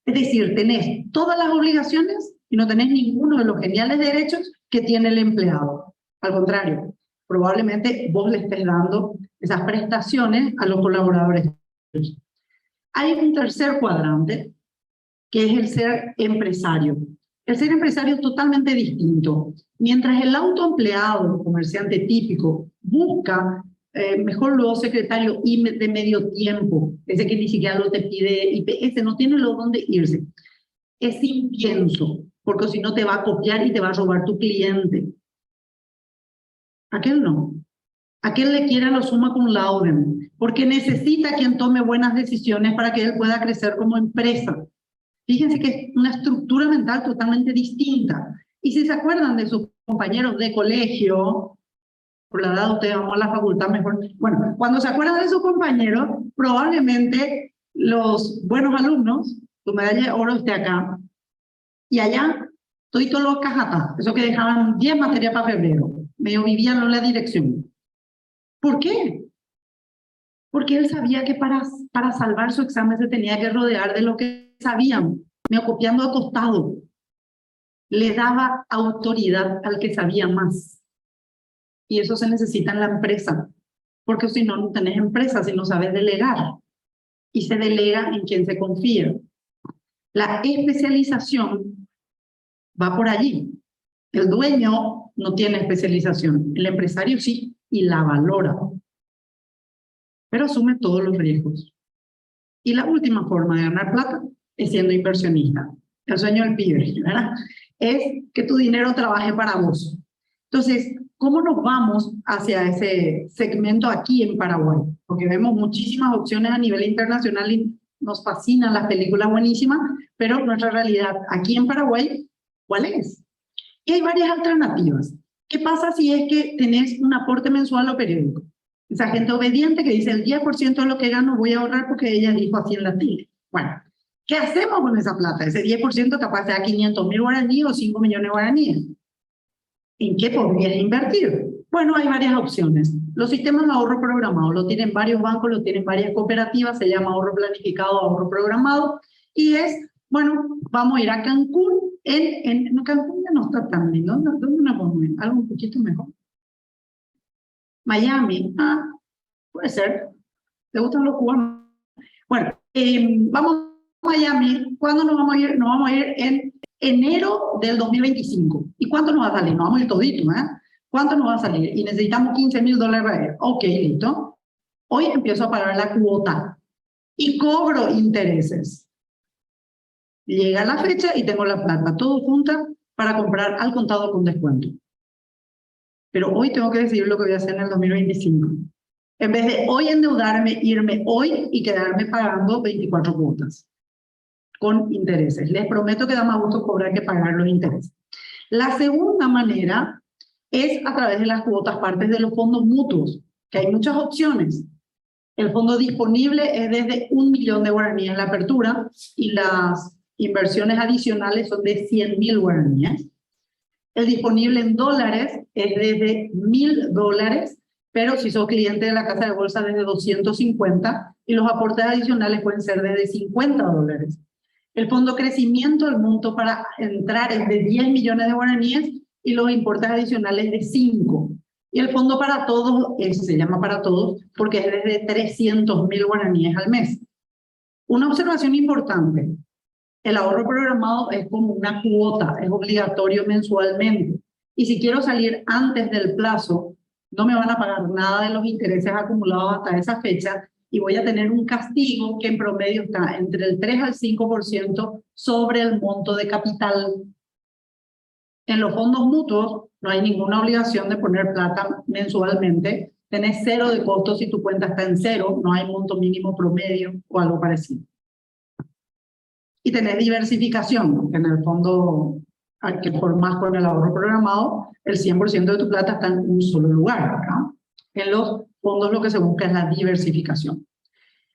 Es decir, tenés todas las obligaciones y no tenés ninguno de los geniales derechos que tiene el empleado. Al contrario, probablemente vos le estés dando esas prestaciones a los colaboradores. Hay un tercer cuadrante, que es el ser empresario. El ser empresario es totalmente distinto. Mientras el autoempleado, el comerciante típico, busca mejor luego secretario de medio tiempo, ese que ni siquiera lo te pide IPS, no tiene lo dónde irse. Es sin pienso, porque si no te va a copiar y te va a robar tu cliente. Aquel no. Aquel le quiere lo summa cum laude, porque necesita quien tome buenas decisiones para que él pueda crecer como empresa. Fíjense que es una estructura mental totalmente distinta. Y si se acuerdan de sus compañeros de colegio, por la edad de ustedes vamos a la facultad mejor. Bueno, cuando se acuerdan de sus compañeros, probablemente los buenos alumnos, tu medalla de oro esté acá, y allá, todos los cajatas, eso que dejaban 10 materias para febrero, medio vivían en la dirección. ¿Por qué? Porque él sabía que para salvar su examen se tenía que rodear de lo que sabían, medio copiando acostado. Le daba autoridad al que sabía más. Y eso se necesita en la empresa, porque si no, no tenés empresa, si no sabes delegar. Y se delega en quien se confía. La especialización va por allí. El dueño no tiene especialización, el empresario sí, y la valora. Pero asume todos los riesgos. Y la última forma de ganar plata es siendo inversionista. El sueño del pibe, ¿verdad? Es que tu dinero trabaje para vos. Entonces, ¿cómo nos vamos hacia ese segmento aquí en Paraguay? Porque vemos muchísimas opciones a nivel internacional y nos fascinan las películas buenísimas, pero nuestra realidad aquí en Paraguay, ¿cuál es? Y hay varias alternativas. ¿Qué pasa si es que tenés un aporte mensual o periódico? Esa gente obediente que dice el 10% de lo que gano voy a ahorrar porque ella dijo así en la tele. Bueno, ¿qué hacemos con esa plata? Ese 10% capaz sea 500.000 guaraníes o 5 millones de guaraníes. ¿En qué podrías invertir? Bueno, hay varias opciones. Los sistemas de ahorro programado lo tienen varios bancos, lo tienen varias cooperativas, se llama ahorro planificado, ahorro programado, y es, bueno, vamos a ir a Cancún, no, Cancún ya no está tan lindo, ¿dónde nos vamos a ir? Algo un poquito mejor. Miami, puede ser. ¿Te gustan los cubanos? Bueno, vamos a Miami. ¿Cuándo nos vamos a ir? Nos vamos a ir en enero del 2025. ¿Y cuánto nos va a salir? Nos vamos a ir todito, ¿eh? ¿Cuánto nos va a salir? Y necesitamos $15.000 para ir. Ok, listo. Hoy empiezo a pagar la cuota y cobro intereses. Llega la fecha y tengo la plata todo junta para comprar al contado con descuento. Pero hoy tengo que decidir lo que voy a hacer en el 2025. En vez de hoy endeudarme, irme hoy y quedarme pagando 24 cuotas con intereses. Les prometo que da más gusto cobrar que pagar los intereses. La segunda manera es a través de las cuotas partes de los fondos mutuos, que hay muchas opciones. El fondo disponible es desde 1 millón de guaraníes en la apertura y las inversiones adicionales son de 100.000 guaraníes. El disponible en dólares es desde $1.000, pero si sos cliente de la casa de bolsa desde 250 y los aportes adicionales pueden ser desde $50. El fondo crecimiento, el monto para entrar es de 10 millones de guaraníes y los importes adicionales de 5. Y el fondo para todos, se llama para todos, porque es desde 300.000 guaraníes al mes. Una observación importante. El ahorro programado es como una cuota, es obligatorio mensualmente. Y si quiero salir antes del plazo, no me van a pagar nada de los intereses acumulados hasta esa fecha y voy a tener un castigo que en promedio está entre el 3 al 5% sobre el monto de capital. En los fondos mutuos no hay ninguna obligación de poner plata mensualmente. Tenés 0 de costo si tu cuenta está en 0, no hay monto mínimo promedio o algo parecido. Y tenés diversificación, que en el fondo al que formás con el ahorro programado, el 100% de tu plata está en un solo lugar, ¿no? En los fondos lo que se busca es la diversificación.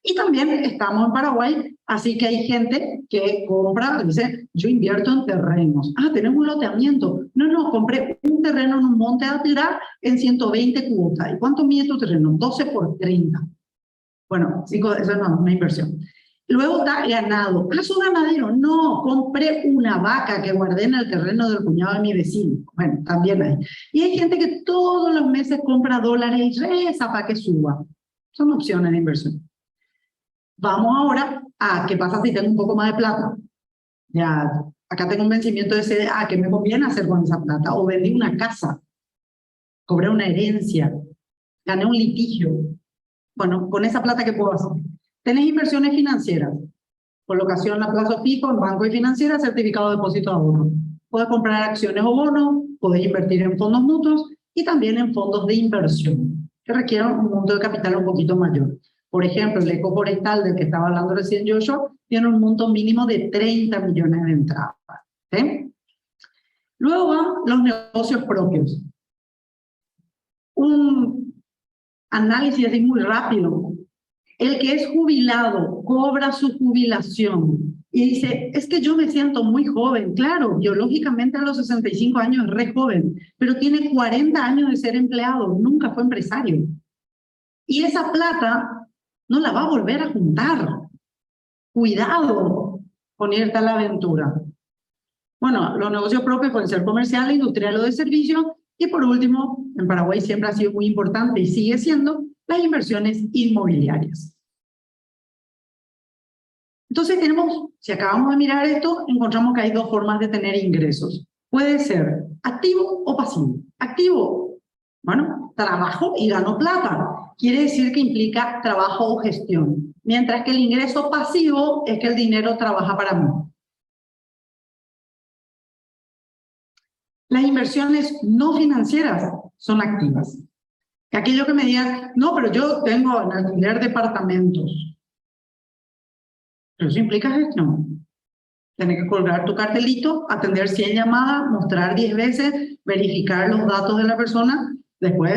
Y también estamos en Paraguay, así que hay gente que compra, dice, yo invierto en terrenos. Tenemos un loteamiento. No, compré un terreno en un monte de Atitlán en 120 cuotas. ¿Y cuánto mide tu terreno? 12 por 30. Bueno, chicos, eso no es una inversión. Luego está ganado. ¿Soy ganadero? No, compré una vaca que guardé en el terreno del cuñado de mi vecino. Bueno, también hay. Y hay gente que todos los meses compra dólares y reza para que suba. Son opciones de inversión. Vamos ahora a qué pasa si tengo un poco más de plata. Ya, acá tengo un vencimiento de CDA, ¿qué me conviene hacer con esa plata? O vendí una casa, cobré una herencia, gané un litigio. Bueno, con esa plata, ¿qué puedo hacer? Tenés inversiones financieras, colocación a plazo fijo en banco y financiera, certificado de depósito de ahorro. Puedes comprar acciones o bonos, puedes invertir en fondos mutuos y también en fondos de inversión, que requieren un monto de capital un poquito mayor. Por ejemplo, el Ecoforestal, del que estaba hablando recién Joshua, tiene un monto mínimo de 30 millones de entradas. ¿Sí? Luego van los negocios propios. Un análisis así muy rápido. El que es jubilado cobra su jubilación y dice, es que yo me siento muy joven. Claro, biológicamente a los 65 años es re joven, pero tiene 40 años de ser empleado, nunca fue empresario. Y esa plata no la va a volver a juntar. Cuidado con irte a la aventura. Bueno, los negocios propios pueden ser comercial, industrial o de servicio. Y por último, en Paraguay siempre ha sido muy importante y sigue siendo las inversiones inmobiliarias. Entonces tenemos, si acabamos de mirar esto, encontramos que hay dos formas de tener ingresos. Puede ser activo o pasivo. Activo, bueno, trabajo y gano plata. Quiere decir que implica trabajo o gestión. Mientras que el ingreso pasivo es que el dinero trabaja para mí. Las inversiones no financieras son activas. Que aquello que me digan, no, pero yo tengo en alquiler departamentos. Pero eso implica gestión. Tienes que colgar tu cartelito, atender 100 llamadas, mostrar 10 veces, verificar los datos de la persona, después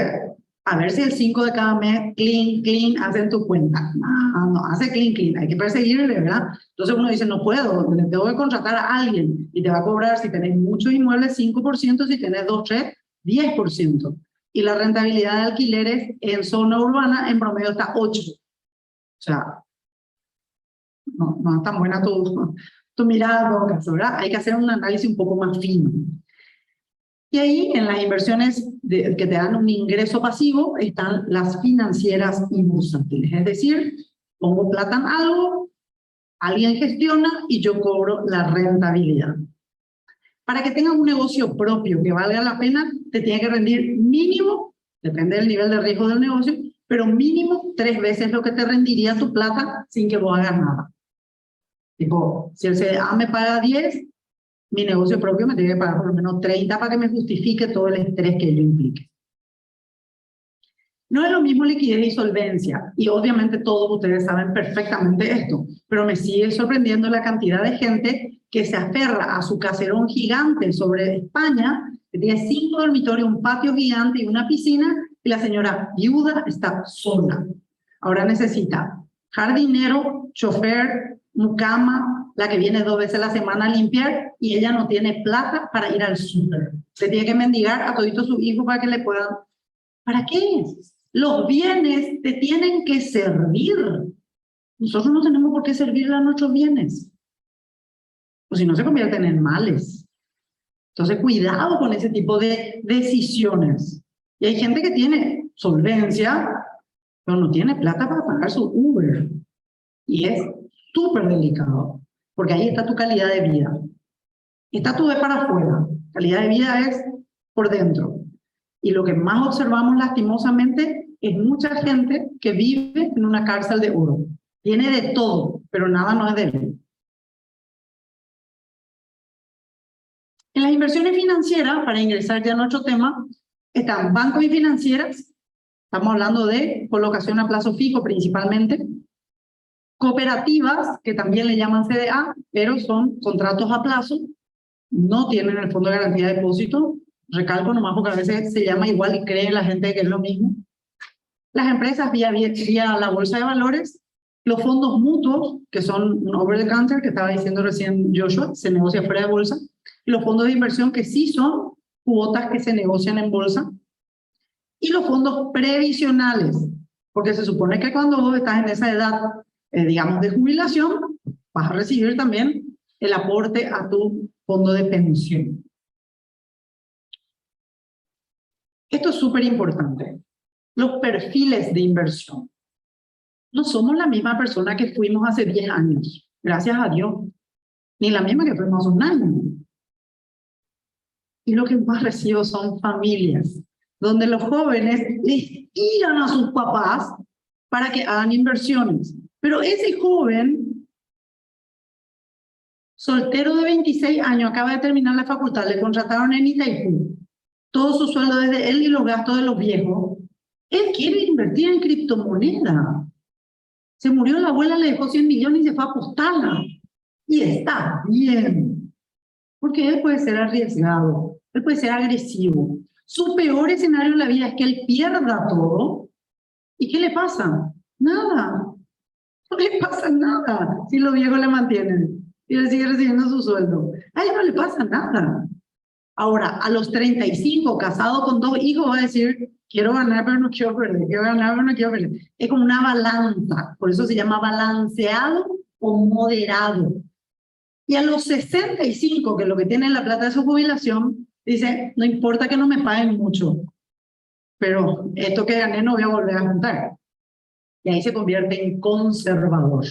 a ver si el 5 de cada mes, clean, hacen tu cuenta. No hace clean, hay que perseguirle, ¿verdad? Entonces uno dice, no puedo, le tengo que contratar a alguien y te va a cobrar, si tenés muchos inmuebles, 5%, si tenés 2, 3, 10%. Y la rentabilidad de alquileres en zona urbana en promedio está 8%. O sea, no es tan buena tu mirada, ¿verdad? Hay que hacer un análisis un poco más fino. Y ahí, en las inversiones que te dan un ingreso pasivo, están las financieras y bursátiles. Es decir, pongo plata en algo, alguien gestiona y yo cobro la rentabilidad. Para que tengas un negocio propio que valga la pena, te tiene que rendir mínimo, depende del nivel de riesgo del negocio, pero mínimo 3 veces lo que te rendiría tu plata sin que vos hagas nada. Tipo, si el CDA me paga 10, mi negocio propio me tiene que pagar por lo menos 30 para que me justifique todo el estrés que ello implique. No es lo mismo liquidez y solvencia, y obviamente todos ustedes saben perfectamente esto, pero me sigue sorprendiendo la cantidad de gente que se aferra a su caserón gigante sobre España, que tiene 5 dormitorios, un patio gigante y una piscina, y la señora viuda está sola. Ahora necesita jardinero, chofer, mucama, la que viene 2 veces a la semana a limpiar, y ella no tiene plata para ir al súper. Se tiene que mendigar a toditos sus hijos para que le puedan... ¿Para qué? Los bienes te tienen que servir. Nosotros no tenemos por qué servirle a nuestros bienes. O si no, se convierten en males. Entonces, cuidado con ese tipo de decisiones. Y hay gente que tiene solvencia, pero no tiene plata para pagar su Uber. Y es súper delicado, porque ahí está tu calidad de vida. Estatus es para afuera, calidad de vida es por dentro. Y lo que más observamos lastimosamente es mucha gente que vive en una cárcel de oro. Tiene de todo, pero nada no es de él. En las inversiones financieras, para ingresar ya a nuestro tema, están bancos y financieras. Estamos hablando de colocación a plazo fijo principalmente. Cooperativas, que también le llaman CDA, pero son contratos a plazo. No tienen el fondo de garantía de depósito. Recalco nomás porque a veces se llama igual y cree la gente que es lo mismo. Las empresas vía la bolsa de valores, los fondos mutuos, que son un over the counter, que estaba diciendo recién Joshua, se negocia fuera de bolsa, y los fondos de inversión que sí son cuotas que se negocian en bolsa, y los fondos previsionales, porque se supone que cuando vos estás en esa edad, digamos, de jubilación, vas a recibir también el aporte a tu fondo de pensión. Esto es súper importante. Los perfiles de inversión. No somos la misma persona que fuimos hace 10 años, gracias a Dios, ni la misma que fuimos hace un año. Y lo que más recibo son familias, donde los jóvenes les tiran a sus papás para que hagan inversiones. Pero ese joven, soltero de 26 años, acaba de terminar la facultad, le contrataron en Itaipú, todo su sueldo desde él y los gastos de los viejos. Él quiere invertir en criptomoneda. Se murió la abuela, le dejó 100 millones y se fue a apostarla. Y está bien. Porque él puede ser arriesgado, él puede ser agresivo. Su peor escenario en la vida es que él pierda todo. ¿Y qué le pasa? Nada. No le pasa nada si los viejos le mantienen y él sigue recibiendo su sueldo. A él no le pasa nada. Ahora, a los 35, casado con 2 hijos, va a decir, quiero ganar pero no quiero perder, quiero ganar pero no quiero perder. Es como una balanza, por eso se llama balanceado o moderado. Y a los 65, que es lo que tiene la plata de su jubilación, dice, no importa que no me paguen mucho, pero esto que gané no voy a volver a juntar. Y ahí se convierte en conservador.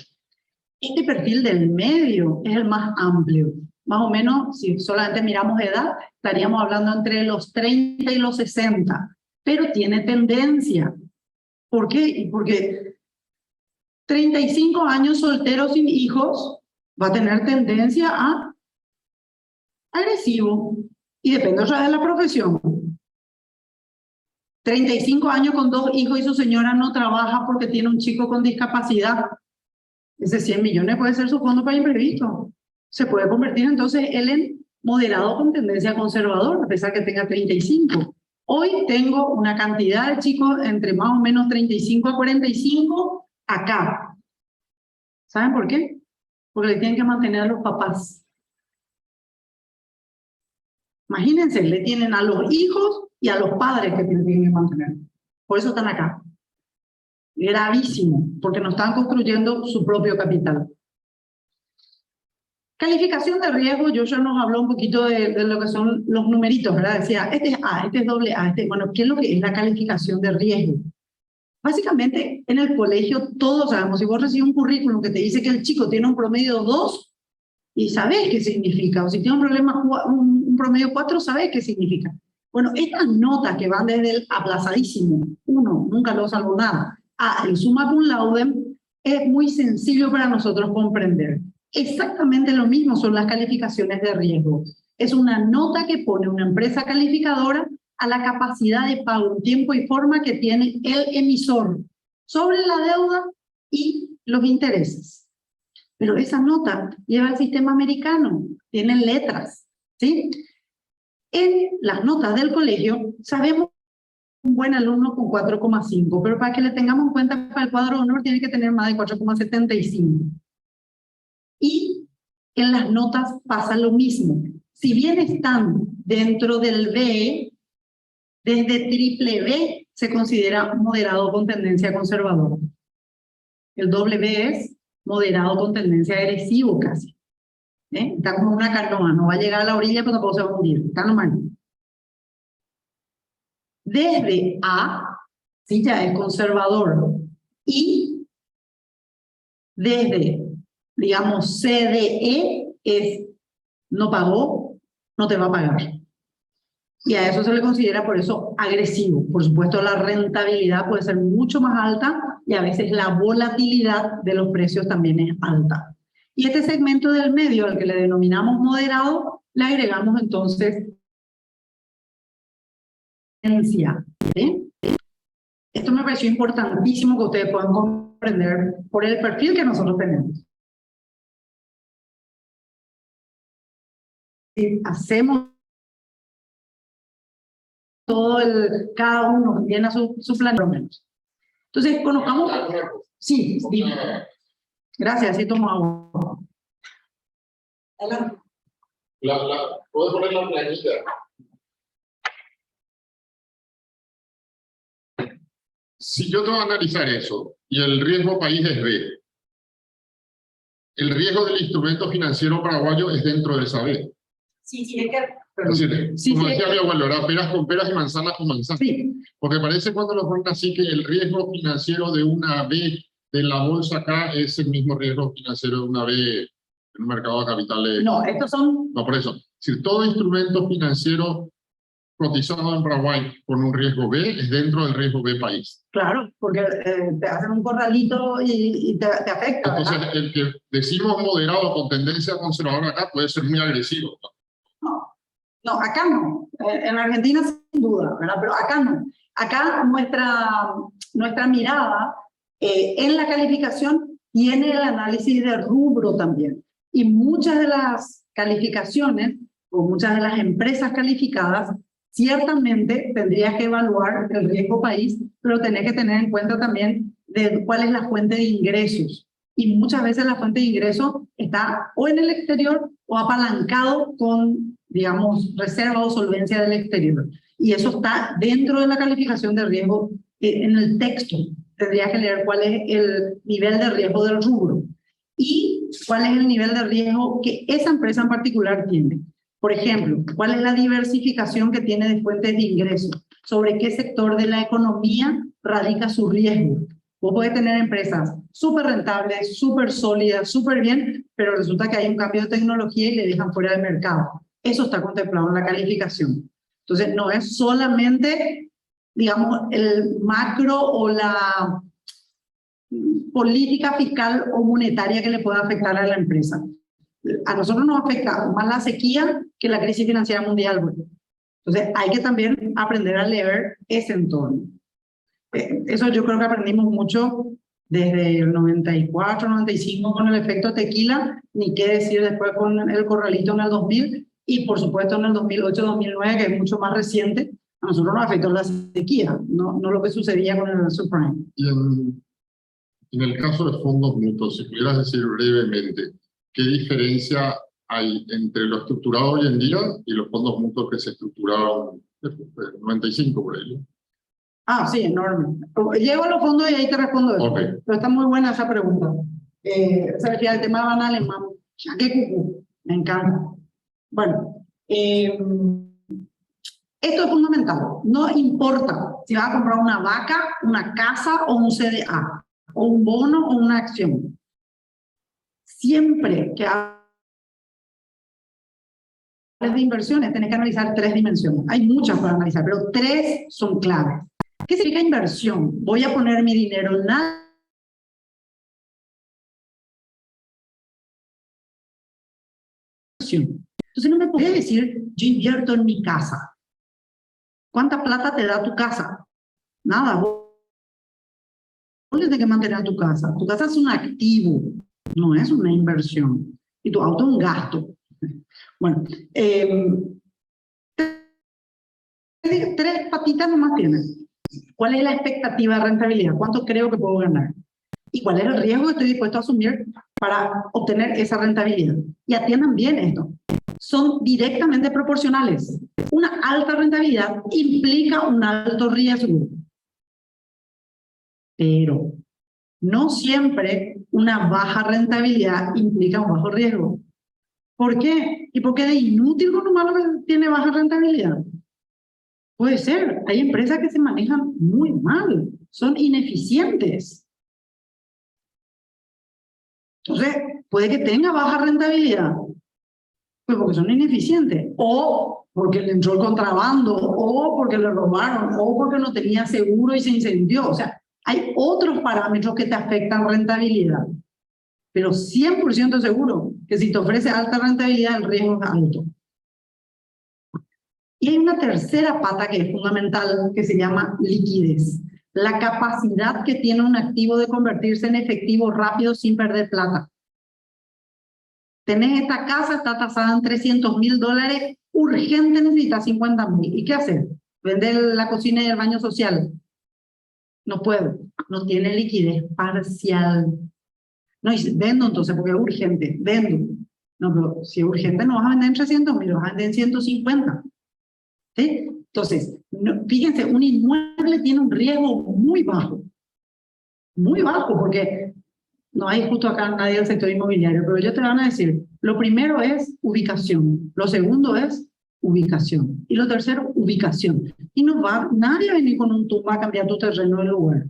Este perfil del medio es el más amplio. Más o menos, si solamente miramos edad, estaríamos hablando entre los 30 y los 60. Pero tiene tendencia. ¿Por qué? Porque 35 años soltero sin hijos va a tener tendencia a agresivo. Y depende otra vez de la profesión. 35 años con 2 hijos y su señora no trabaja porque tiene un chico con discapacidad. Ese 100 millones puede ser su fondo para imprevisto. Se puede convertir entonces él en moderado con tendencia conservadora, a pesar que tenga 35. Hoy tengo una cantidad de chicos entre más o menos 35 a 45 acá. ¿Saben por qué? Porque le tienen que mantener a los papás. Imagínense, le tienen a los hijos y a los padres que tienen que mantener. Por eso están acá. Gravísimo, porque no están construyendo su propio capital. Calificación de riesgo, yo ya nos habló un poquito de lo que son los numeritos, ¿verdad? Decía, este es A, este es doble A, bueno, ¿qué es lo que es la calificación de riesgo? Básicamente, en el colegio todos sabemos, si vos recibes un currículum que te dice que el chico tiene un promedio 2, y sabés qué significa, o si tiene un promedio 4, sabés qué significa. Bueno, estas notas que van desde el aplazadísimo, 1, nunca lo salvo nada, a el summa cum laude, es muy sencillo para nosotros comprender. Exactamente lo mismo son las calificaciones de riesgo. Es una nota que pone una empresa calificadora a la capacidad de pago en tiempo y forma que tiene el emisor sobre la deuda y los intereses. Pero esa nota lleva al sistema americano, tiene letras, ¿sí? En las notas del colegio sabemos un buen alumno con 4,5, pero para que le tengamos en cuenta para el cuadro de honor tiene que tener más de 4,75. Y en las notas pasa lo mismo. Si bien están dentro del B, desde triple B se considera moderado con tendencia conservadora. El doble B es moderado con tendencia agresivo casi. Está como una canoa, no va a llegar a la orilla, pero tampoco se va a hundir. Está nomás. Desde A, sí ya es conservador. Y desde, digamos, CDE es no pagó, no te va a pagar. Y a eso se le considera por eso agresivo. Por supuesto, la rentabilidad puede ser mucho más alta y a veces la volatilidad de los precios también es alta. Y este segmento del medio, al que le denominamos moderado, le agregamos entonces ¿sí? Esto me pareció importantísimo que ustedes puedan comprender por el perfil que nosotros tenemos. Si hacemos todo cada uno llena su plan por lo menos. Entonces, conozcamos. Sí, dime. Gracias, sí tomo agua. Adelante. ¿Puedo poner la planilla? Si yo tengo que analizar eso, y el riesgo país es B, el riesgo del instrumento financiero paraguayo es dentro de esa B. Sí, sí, es que... Es decir, Sí, como sí, decía mi abuelo, era peras con peras y manzanas con manzanas. Sí, Porque parece cuando lo ponen así que el riesgo financiero de una B de la bolsa acá es el mismo riesgo financiero de una B en un mercado de capitales. no, estos son... No, por eso. Es decir, todo instrumento financiero cotizado en Paraguay con un riesgo B es dentro del riesgo B país. Claro, porque te hacen un corralito y te afecta, ¿verdad? Entonces, el que decimos moderado con tendencia conservadora acá puede ser muy agresivo. No, acá no. En Argentina sin duda, ¿verdad? Pero acá no. Acá nuestra mirada en la calificación tiene el análisis de rubro también. Y muchas de las calificaciones o muchas de las empresas calificadas ciertamente tendrías que evaluar el riesgo país, pero tenés que tener en cuenta también de cuál es la fuente de ingresos. Y muchas veces la fuente de ingresos está o en el exterior o apalancado con, digamos, reserva o solvencia del exterior. Y eso está dentro de la calificación de riesgo en el texto. Tendría que leer cuál es el nivel de riesgo del rubro y cuál es el nivel de riesgo que esa empresa en particular tiene. Por ejemplo, cuál es la diversificación que tiene de fuentes de ingresos, sobre qué sector de la economía radica su riesgo. Vos podés tener empresas súper rentables, súper sólidas, súper bien, pero resulta que hay un cambio de tecnología y le dejan fuera del mercado. Eso está contemplado en la calificación. Entonces, no es solamente, digamos, el macro o la política fiscal o monetaria que le pueda afectar a la empresa. A nosotros nos afecta más la sequía que la crisis financiera mundial. Bueno. Entonces hay que también aprender a leer ese entorno. Eso yo creo que aprendimos mucho desde el 94, 95 con el efecto tequila, ni qué decir después con el corralito en el 2000, y por supuesto en el 2008, 2009, que es mucho más reciente. A nosotros nos afectó la sequía, no lo que sucedía con el subprime. Y en el caso de fondos mutuos, si pudieras decir brevemente, ¿qué diferencia hay entre lo estructurado hoy en día y los fondos mutuos que se estructuraron en el 95 por ahí? Ah, sí, enorme. Llego a los fondos y ahí te respondo eso. Ok. Pero está muy buena esa pregunta. Se refiere al tema banal alemán. ¡Qué cucú! Me encanta. Bueno, esto es fundamental. No importa si vas a comprar una vaca, una casa o un CDA, o un bono o una acción. Siempre que hables de inversiones, tenés que analizar 3 dimensiones. Hay muchas para analizar, pero 3 son claves. ¿Qué significa inversión? Voy a poner mi dinero en nada. Entonces no me puedes decir, yo invierto en mi casa. ¿Cuánta plata te da tu casa? Nada, vos tienes que mantener tu casa. Tu casa es un activo, no es una inversión. Y tu auto es un gasto. Bueno, 3 patitas nomás tienes. ¿Cuál es la expectativa de rentabilidad? ¿Cuánto creo que puedo ganar? ¿Y cuál es el riesgo que estoy dispuesto a asumir para obtener esa rentabilidad? Y atiendan bien esto. Son directamente proporcionales. Una alta rentabilidad implica un alto riesgo. Pero no siempre una baja rentabilidad implica un bajo riesgo. ¿Por qué? ¿Y por qué de inútil con lo malo que tiene baja rentabilidad? Puede ser. Hay empresas que se manejan muy mal. Son ineficientes. Entonces, puede que tenga baja rentabilidad. Pues porque son ineficientes. O porque le entró el contrabando. O porque le robaron. O porque no tenía seguro y se incendió. O sea, hay otros parámetros que te afectan rentabilidad. Pero 100% seguro que si te ofrece alta rentabilidad, el riesgo es alto. Y hay una tercera pata que es fundamental, que se llama liquidez. La capacidad que tiene un activo de convertirse en efectivo rápido sin perder plata. Tenés esta casa, está tasada en $300.000, urgente necesitas 50.000. ¿Y qué hacer? ¿Vender la cocina y el baño social? No puedo, no tiene liquidez parcial. No, y vendo entonces porque es urgente, vendo. No, pero si es urgente no vas a vender en 300.000, vas a vender en 150. ¿Sí? Entonces, no, fíjense, un inmueble tiene un riesgo muy bajo, porque no hay justo acá nadie del sector inmobiliario, pero ellos te van a decir, lo primero es ubicación, lo segundo es ubicación, y lo tercero, ubicación. Y no va nadie a venir con un tumba a cambiar tu terreno de lugar.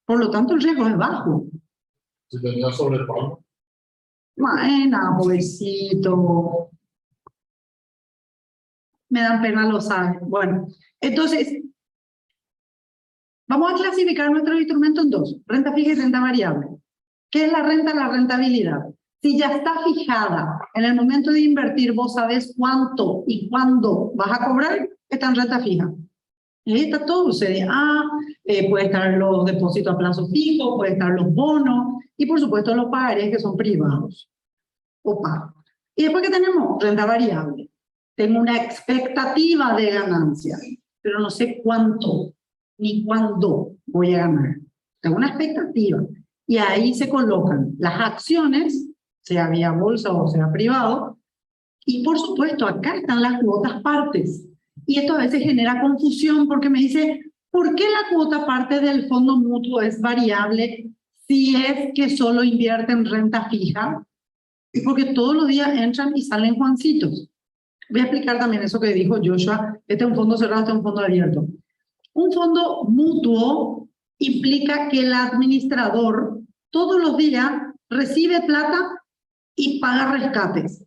Por lo tanto, el riesgo es bajo. Si tenía sobrepago. Bueno, pobrecito. Me dan pena los saben. Bueno, entonces, vamos a clasificar nuestro instrumento en 2, renta fija y renta variable. ¿Qué es la renta? La rentabilidad. Si ya está fijada, en el momento de invertir vos sabés cuánto y cuándo vas a cobrar, está en renta fija. Y ahí está todo, CDA, puede estar los depósitos a plazo fijo, puede estar los bonos, y por supuesto los pagarés que son privados o pagos. Y después, ¿qué tenemos? Renta variable. Tengo una expectativa de ganancia, pero no sé cuánto ni cuándo voy a ganar. Tengo una expectativa. Y ahí se colocan las acciones, sea vía bolsa o sea privado, y por supuesto acá están las cuotas partes. Y esto a veces genera confusión porque me dice, ¿por qué la cuota parte del fondo mutuo es variable si es que solo invierte en renta fija? Y porque todos los días entran y salen Juancitos. Voy a explicar también eso que dijo Joshua. Este es un fondo cerrado, este es un fondo abierto. Un fondo mutuo implica que el administrador todos los días recibe plata y paga rescates.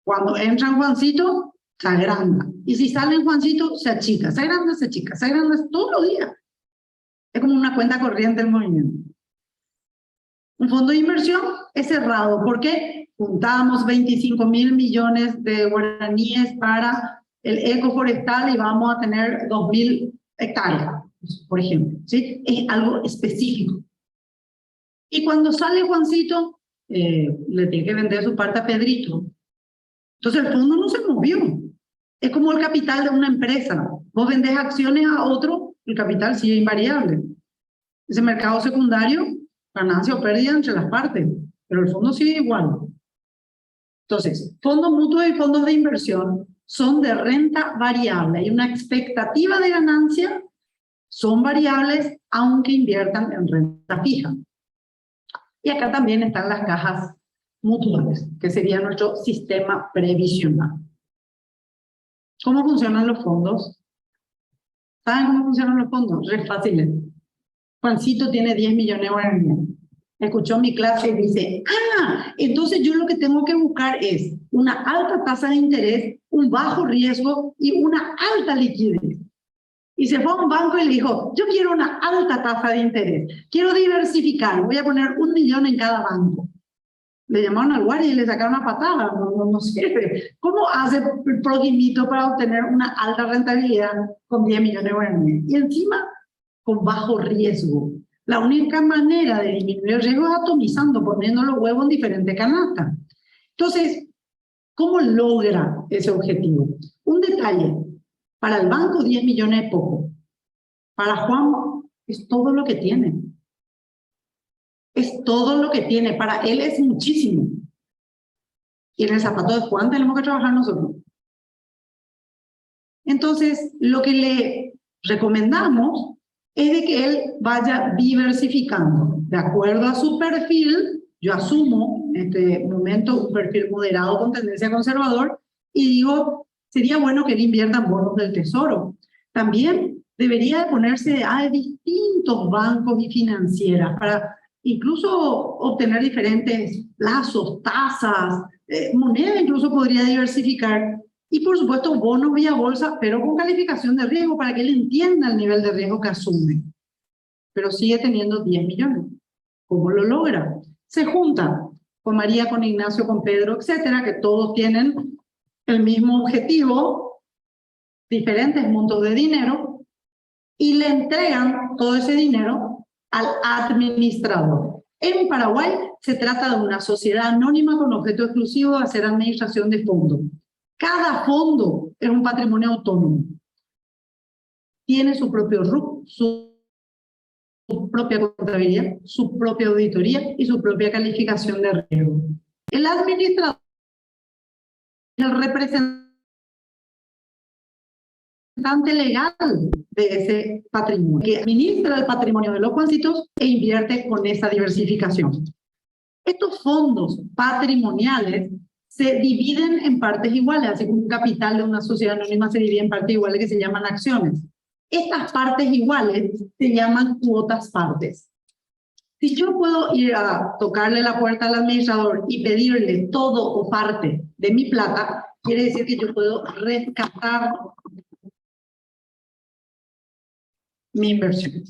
Cuando entran Juancito, se agranda. Y si salen Juancito, se achica. Se agranda, se achica. Se agranda todos los días. Es como una cuenta corriente del movimiento. Un fondo de inversión es cerrado. ¿Por qué? Juntamos 25.000 millones de guaraníes para el ecoforestal y vamos a tener 2.000 hectáreas, por ejemplo, ¿sí? Es algo específico. Y cuando sale Juancito, le tiene que vender su parte a Pedrito. Entonces el fondo no se movió. Es como el capital de una empresa. Vos vendés acciones a otro, el capital sigue invariable. Ese mercado secundario, ganancia o pérdida entre las partes, pero el fondo sigue igual. Entonces, fondos mutuos y fondos de inversión son de renta variable. Hay una expectativa de ganancia, son variables, aunque inviertan en renta fija. Y acá también están las cajas mutuales, que sería nuestro sistema previsional. ¿Cómo funcionan los fondos? ¿Saben cómo funcionan los fondos? Re fácil. Juancito tiene 10 millones de guaraníes. Escuchó mi clase y dice, entonces yo lo que tengo que buscar es una alta tasa de interés, un bajo riesgo y una alta liquidez. Y se fue a un banco y le dijo, yo quiero una alta tasa de interés, quiero diversificar, voy a poner 1 millón en cada banco. Le llamaron al guardia y le sacaron una patada, no sirve. ¿Cómo hace el proguimito para obtener una alta rentabilidad con 10 millones de guaraníes? Y encima, con bajo riesgo. La única manera de disminuir el riesgo es atomizando, poniendo los huevos en diferentes canastas. Entonces, ¿cómo logra ese objetivo? Un detalle, para el banco 10 millones es poco. Para Juan es todo lo que tiene. Es todo lo que tiene. Para él es muchísimo. Y en el zapato de Juan tenemos que trabajar nosotros. Entonces, lo que le recomendamos es de que él vaya diversificando. De acuerdo a su perfil, yo asumo en este momento un perfil moderado con tendencia conservador y digo, sería bueno que él invierta en bonos del tesoro. También debería de ponerse a distintos bancos y financieras para incluso obtener diferentes plazos, tasas, moneda incluso podría diversificar. Y por supuesto bonos vía bolsa, pero con calificación de riesgo para que él entienda el nivel de riesgo que asume. Pero sigue teniendo 10 millones. ¿Cómo lo logra? Se junta con María, con Ignacio, con Pedro, etcétera, que todos tienen el mismo objetivo, diferentes montos de dinero, y le entregan todo ese dinero al administrador. En Paraguay se trata de una sociedad anónima con objeto exclusivo de hacer administración de fondos. Cada fondo es un patrimonio autónomo. Tiene su propio RUC, su propia contabilidad, su propia auditoría y su propia calificación de riesgo. El administrador es el representante legal de ese patrimonio, que administra el patrimonio de los Juancitos e invierte con esa diversificación. Estos fondos patrimoniales se dividen en partes iguales, así como un capital de una sociedad anónima se divide en partes iguales que se llaman acciones. Estas partes iguales se llaman cuotas partes. Si yo puedo ir a tocarle la puerta al administrador y pedirle todo o parte de mi plata, quiere decir que yo puedo rescatar mi inversión.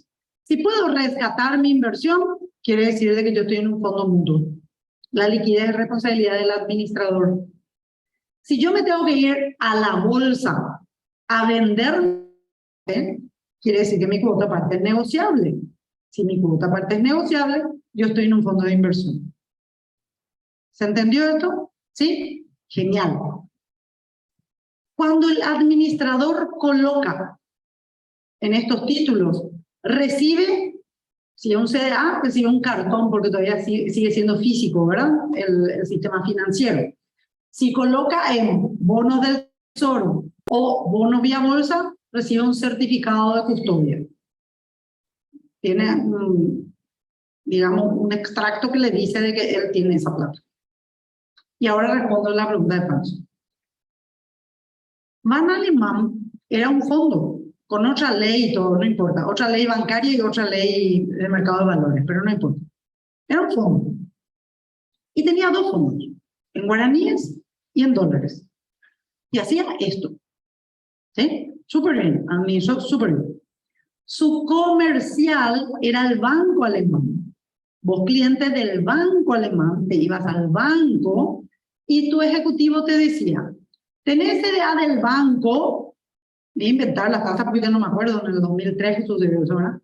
Si puedo rescatar mi inversión, quiere decir de que yo estoy en un fondo mutuo. La liquidez es responsabilidad del administrador. Si yo me tengo que ir a la bolsa a vender, quiere decir que mi cuota parte es negociable. Si mi cuota parte es negociable, yo estoy en un fondo de inversión. ¿Se entendió esto? ¿Sí? Genial. Cuando el administrador coloca en estos títulos, recibe, si es un CDA, recibe un cartón porque todavía sigue siendo físico, ¿verdad? El sistema financiero. Si coloca en bonos del tesoro o bonos vía bolsa, recibe un certificado de custodia. Tiene, digamos, un extracto que le dice de que él tiene esa plata. Y ahora respondo la pregunta de Pancho. Man Alemán era un fondo con otra ley y todo, no importa. Otra ley bancaria y otra ley de mercado de valores, pero no importa. Era un fondo. Y tenía dos fondos, en guaraníes y en dólares. Y hacía esto. ¿Sí? Súper bien, administró súper bien. Su comercial era el banco alemán. Vos, cliente del banco alemán, te ibas al banco y tu ejecutivo te decía, Tenés CDA del banco, voy a inventar la tasa porque ya no me acuerdo, en el 2003 que sucedió eso, ¿verdad?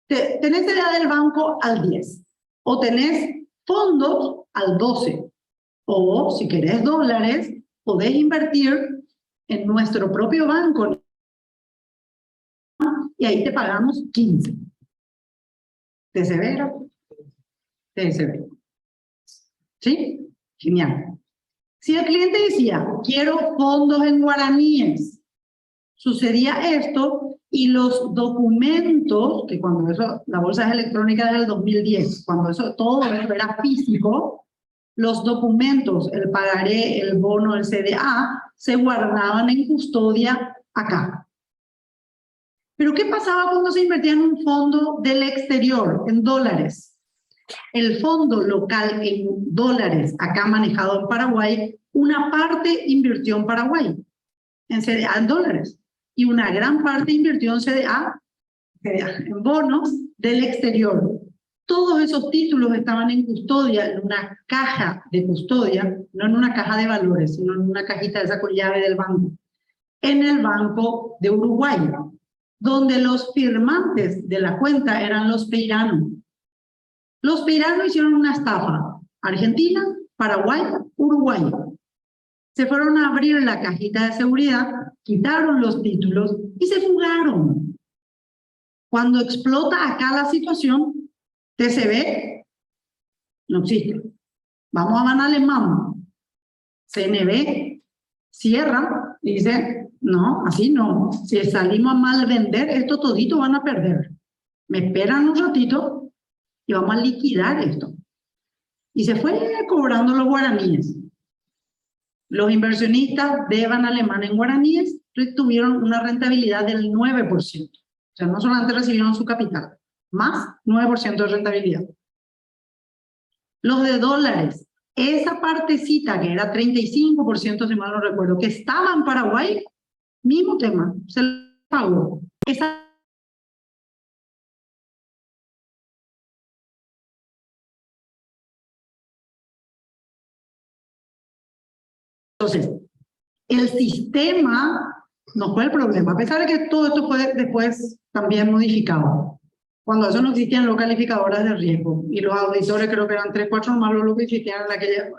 Tenés CDA del banco al 10, o tenés fondos al 12, o si querés dólares, podés invertir en nuestro propio banco y ahí te pagamos 15. ¿TCB? TCB. ¿Sí? Genial. Si el cliente decía, quiero fondos en guaraníes, sucedía esto y los documentos, que cuando eso, la bolsa es electrónica desde el 2010, cuando eso todo eso era físico, los documentos, el pagaré, el bono, el CDA, se guardaban en custodia acá. Pero ¿qué pasaba cuando se invertía en un fondo del exterior, en dólares? El fondo local en dólares, acá manejado en Paraguay, una parte invirtió en Paraguay, en CDA en dólares, y una gran parte invirtió en CDA en bonos del exterior. Todos esos títulos estaban en custodia, en una caja de custodia, no en una caja de valores, sino en una cajita de esa con llave del banco, en el Banco de Uruguay, donde los firmantes de la cuenta eran los peiranos. Los peiranos hicieron una estafa. Argentina, Paraguay, Uruguay. Se fueron a abrir la cajita de seguridad, quitaron los títulos y se fugaron. Cuando explota acá la situación, TCB no existe. Vamos a Ban Alemán. CNB cierra y dice, no, así no. Si salimos a mal vender, esto todito van a perder. Me esperan un ratito y vamos a liquidar esto. Y se fue cobrando los guaraníes. Los inversionistas de Ban Alemán en guaraníes tuvieron una rentabilidad del 9%. O sea, no solamente recibieron su capital, más 9% de rentabilidad. Los de dólares, esa partecita que era 35%, si mal no recuerdo, que estaba en Paraguay, mismo tema, se pagó. Esa Entonces, el sistema no fue el problema, a pesar de que todo esto fue después también modificado. Cuando eso no existían los calificadores de riesgo, y los auditores creo que eran 3, 4 más los que existían en aquella...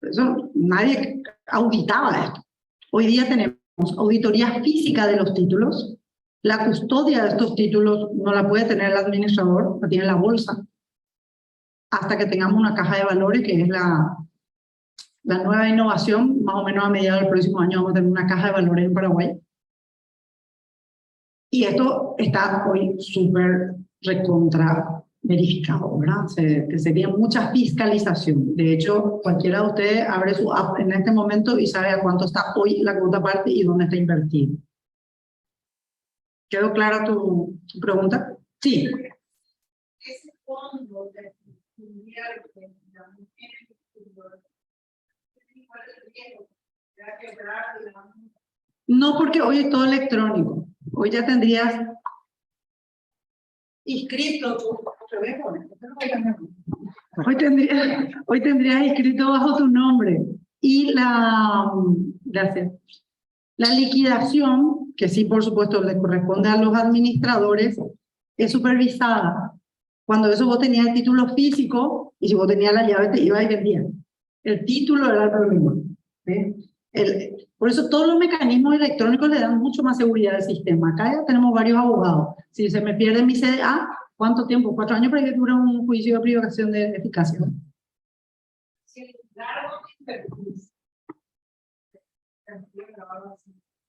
Eso, nadie auditaba esto. Hoy día tenemos auditoría física de los títulos, la custodia de estos títulos no la puede tener el administrador, la tiene la bolsa, hasta que tengamos una caja de valores, que es la nueva innovación. Más o menos a mediados del próximo año vamos a tener una caja de valores en Paraguay. Y esto está hoy súper recontra verificado, ¿verdad? Sería mucha fiscalización. De hecho, cualquiera de ustedes abre su app en este momento y sabe a cuánto está hoy la cuota parte y dónde está invertido. ¿Quedó clara tu pregunta? Sí. Ese fondo de no, porque hoy es todo electrónico. Hoy ya tendrías inscrito hoy tendrías inscrito bajo tu nombre. Y la liquidación, que sí, por supuesto, le corresponde a los administradores, es supervisada. Cuando eso vos tenías el título físico, y si vos tenías la llave, te ibas y vendías. El título era el problema. Por eso todos los mecanismos electrónicos le dan mucho más seguridad al sistema. Acá ya tenemos varios abogados. Si se me pierde mi CDA, ¿cuánto tiempo? 4 años para que dure un juicio de privación de eficacia.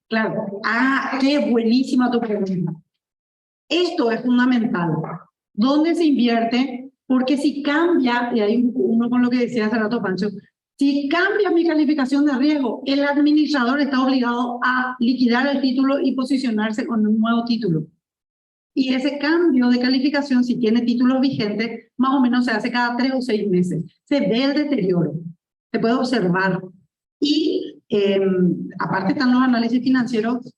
Claro. Ah, qué buenísima tu pregunta. Esto es fundamental. ¿Dónde se invierte? Porque si cambia, y hay uno con lo que decía hace rato Pancho, si cambia mi calificación de riesgo, el administrador está obligado a liquidar el título y posicionarse con un nuevo título. Y ese cambio de calificación, si tiene títulos vigentes, más o menos se hace cada 3 o 6 meses. Se ve el deterioro, se puede observar. Y aparte están los análisis financieros,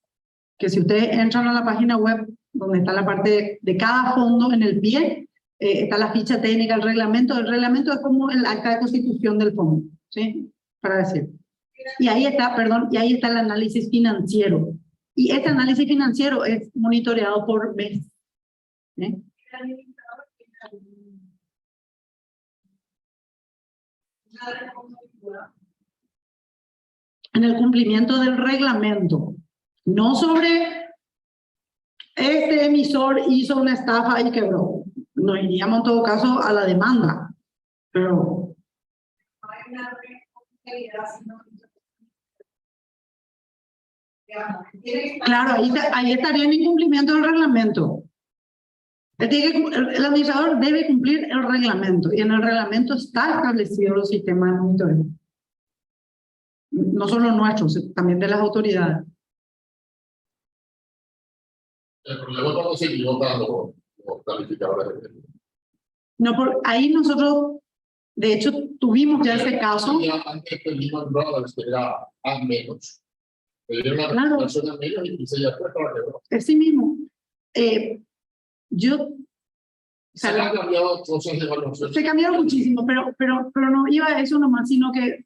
que si ustedes entran a la página web, donde está la parte de cada fondo en el pie, está la ficha técnica, el reglamento. El reglamento es como el acta de constitución del fondo. ¿sí? Para decir. Y ahí está, perdón, y ahí está el análisis financiero. Y este análisis financiero es monitoreado por mes. ¿Sí? En el cumplimiento del reglamento, no sobre este emisor hizo una estafa y quebró. Nos iríamos en todo caso a la demanda, pero claro, ahí estaría en incumplimiento del reglamento. El administrador debe cumplir el reglamento y en el reglamento está establecido los sistemas de monitoreo. No solo nuestros, también de las autoridades. El problema es cuando se equivocan los calificadores. No, ahí nosotros, de hecho, tuvimos ya ese caso. Ya antes que Lehman Brothers, que era a menos. Era una Claro. persona a menos y se ya fue para quebrar. Sí mismo. Se han cambiado cosas de evaluación. Se cambiaron muchísimo, pero no iba a eso nomás, sino que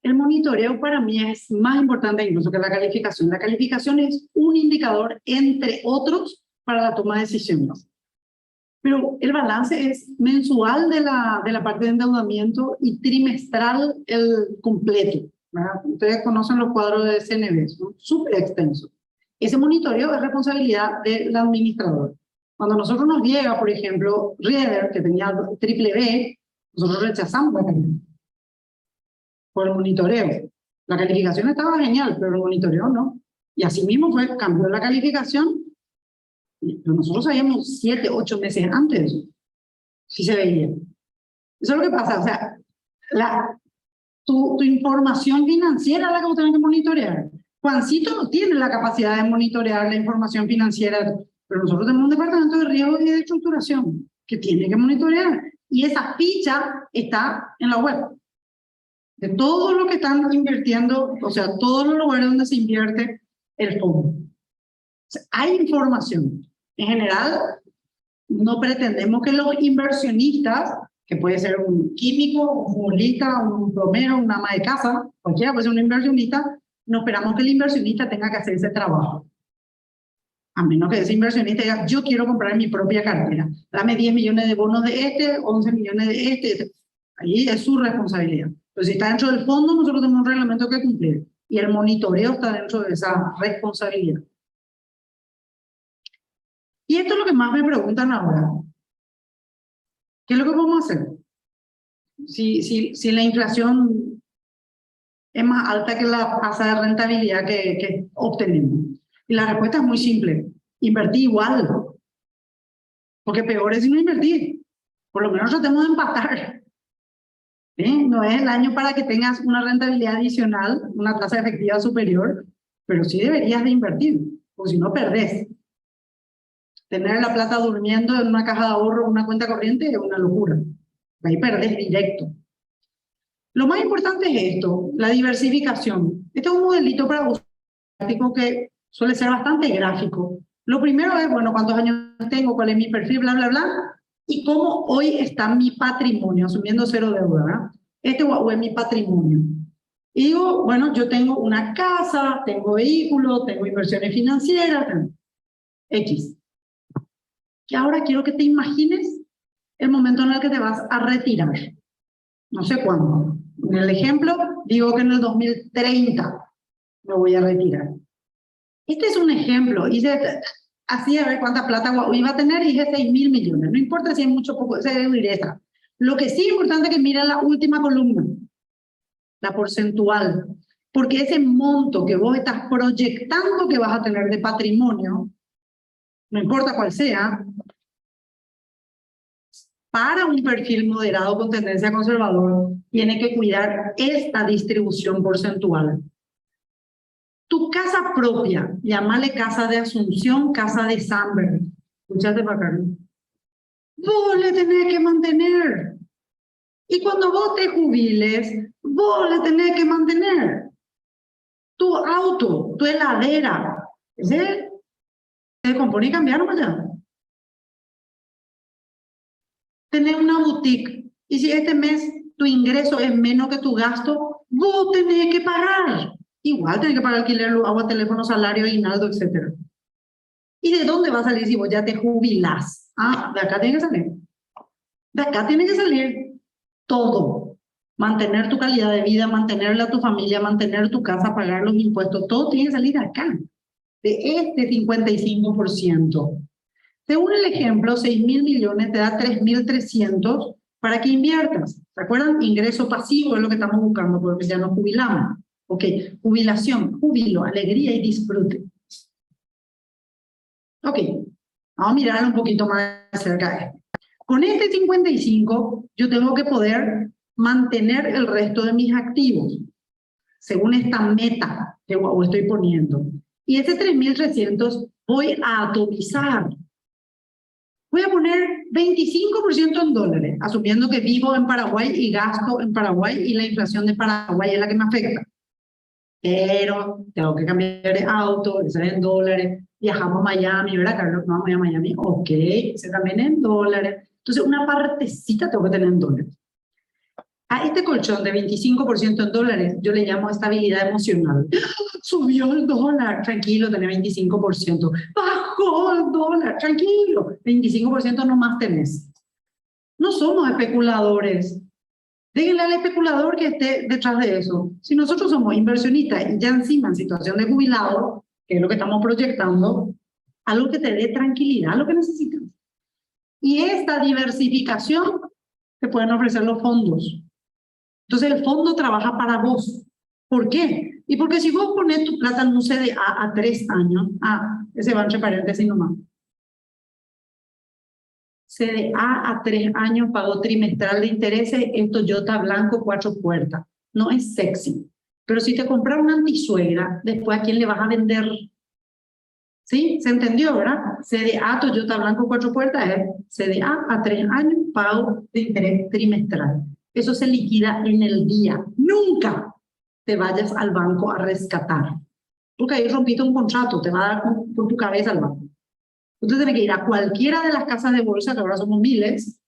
el monitoreo para mí es más importante incluso que la calificación. La calificación es un indicador, entre otros, para la toma de decisiones. Pero el balance es mensual de la parte de endeudamiento y trimestral el completo, ¿verdad? Ustedes conocen los cuadros de CNB, son súper extensos. Ese monitoreo es responsabilidad del administrador. Cuando nosotros nos llega, por ejemplo, Rieder, que tenía triple B, nosotros rechazamos la calificación por el monitoreo. La calificación estaba genial, pero el monitoreo no. Y así mismo cambió la calificación. Pero nosotros sabíamos 7, 8 meses antes. Sí se veía. Eso es lo que pasa. O sea, tu información financiera es la que vos tenés que monitorear. Juancito no tiene la capacidad de monitorear la información financiera, pero nosotros tenemos un departamento de riesgo y de estructuración que tiene que monitorear. Y esa ficha está en la web. De todo lo que están invirtiendo, o sea, todos los lugares donde se invierte el fondo. O sea, hay información. En general, no pretendemos que los inversionistas, que puede ser un químico, un futbolista, un plomero, una ama de casa, cualquiera puede ser un inversionista, no esperamos que el inversionista tenga que hacer ese trabajo. A menos que ese inversionista diga, yo quiero comprar mi propia cartera. Dame 10 millones de bonos de este, 11 millones de este. Ahí es su responsabilidad. Pero si está dentro del fondo, nosotros tenemos un reglamento que cumplir. Y el monitoreo está dentro de esa responsabilidad. Y esto es lo que más me preguntan ahora. ¿Qué es lo que vamos a hacer? Si la inflación es más alta que la tasa de rentabilidad que obtenemos. Y la respuesta es muy simple. Invertí igual. Porque peor es si no invertir. Por lo menos tratemos de empatar. ¿Sí? No es el año para que tengas una rentabilidad adicional, una tasa efectiva superior, pero sí deberías de invertir, porque si no perdés. Tener la plata durmiendo en una caja de ahorro o una cuenta corriente es una locura. Ahí perdés directo. Lo más importante es esto, la diversificación. Este es un modelito para vos que suele ser bastante gráfico. Lo primero es, bueno, cuántos años tengo, cuál es mi perfil, bla, bla, bla, y cómo hoy está mi patrimonio, asumiendo cero deuda, ¿verdad? Este es mi patrimonio. Y digo, bueno, yo tengo una casa, tengo vehículos, tengo inversiones financieras, X. Y ahora quiero que te imagines el momento en el que te vas a retirar. No sé cuándo. En el ejemplo, digo que en el 2030 me voy a retirar. Este es un ejemplo. Así a ver cuánta plata iba a tener y dije 6.000 millones. No importa si es mucho o poco, esa es dureza. Lo que sí es importante es que miren la última columna, la porcentual. Porque ese monto que vos estás proyectando que vas a tener de patrimonio, no importa cuál sea, para un perfil moderado con tendencia conservador, tiene que cuidar esta distribución porcentual. Tu casa propia, llámale casa de Asunción, casa de Samberg. Escuchaste para acá. Vos le tenés que mantener. Y cuando vos te jubiles, vos le tenés que mantener. Tu auto, tu heladera, ¿se compone y cambiaron allá? Tenés una boutique. Y si este mes tu ingreso es menos que tu gasto, vos tenés que pagar. Igual tenés que pagar alquiler, luz, agua, teléfono, salario, aguinaldo, etc. ¿Y de dónde va a salir si vos ya te jubilás? Ah, de acá tiene que salir. De acá tiene que salir todo. Mantener tu calidad de vida, mantenerla a tu familia, mantener tu casa, pagar los impuestos, todo tiene que salir de acá. De este 55%. Según el ejemplo, 6.000 millones te da 3.300 para que inviertas. ¿Se acuerdan? Ingreso pasivo es lo que estamos buscando porque ya nos jubilamos. Ok, jubilación, júbilo, alegría y disfrute. Ok, vamos a mirar un poquito más cerca. Con este 55, yo tengo que poder mantener el resto de mis activos, según esta meta que estoy poniendo. Y ese 3.300 voy a atomizar. Voy a poner 25% en dólares, asumiendo que vivo en Paraguay y gasto en Paraguay y la inflación de Paraguay es la que me afecta. Pero tengo que cambiar de auto, eso es en dólares. Viajamos a Miami, ¿verdad, Carlos? No, vamos a Miami. Ok, ese también en dólares. Entonces, una partecita tengo que tener en dólares. A este colchón de 25% en dólares, yo le llamo estabilidad emocional. Subió el dólar, tranquilo, tenés 25%. Bajó el dólar, tranquilo, 25% nomás tenés. No somos especuladores. Díganle al especulador que esté detrás de eso. Si nosotros somos inversionistas y ya encima en situación de jubilado, que es lo que estamos proyectando, algo que te dé tranquilidad, lo que necesitas. Y esta diversificación te pueden ofrecer los fondos. Entonces el fondo trabaja para vos. ¿Por qué? Y porque si vos pones tu plata en un CDA a 3 años, ese va entre paréntesis nomás. CDA a 3 años, pago trimestral de intereses, es Toyota blanco 4 puertas. No es sexy. Pero si te compras una antisuegra, después ¿a quién le vas a vender? ¿Sí? ¿Se entendió, verdad? CDA Toyota blanco 4 puertas es CDA a 3 años, pago de interés trimestral. Eso se liquida en el día. Nunca te vayas al banco a rescatar. Porque ahí rompiste un contrato, te va a dar por tu cabeza al banco. Entonces tienes que ir a cualquiera de las casas de bolsa, que ahora somos miles,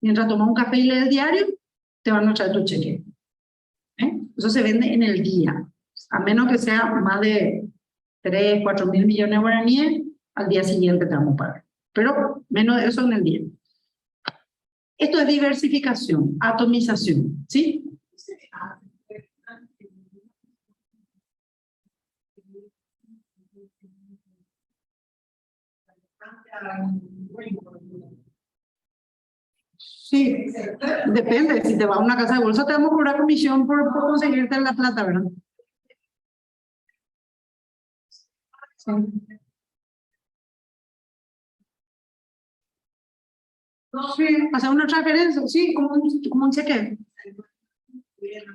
mientras tomas un café y lees el diario, te van a echar tu cheque. Eso se vende en el día. A menos que sea más de 3, 4 mil millones de guaraníes, al día siguiente te vamos a pagar. Pero menos de eso en el día. Esto es diversificación, atomización, ¿sí? Sí, depende. Si te vas a una casa de bolsa, te vamos a cobrar comisión por conseguirte la plata, ¿verdad? Sí. Sí, hacer una transferencia, sí, como un cheque.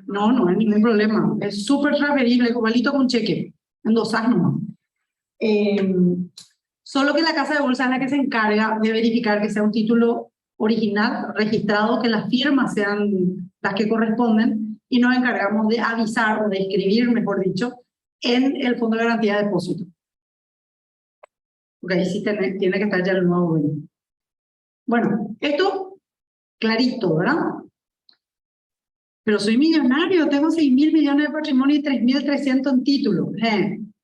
No, no hay ningún problema. Es súper transferible, igualito con cheque. Endosar nomás. Solo que la casa de bolsa es la que se encarga de verificar que sea un título original, registrado, que las firmas sean las que corresponden, y nos encargamos de avisar o de escribir, mejor dicho, en el Fondo de Garantía de Depósito. Porque ahí sí tiene que estar ya el nuevo dueño. Bueno, esto clarito, ¿verdad? Pero soy millonario, tengo 6.000 millones de patrimonio y 3.300 en títulos.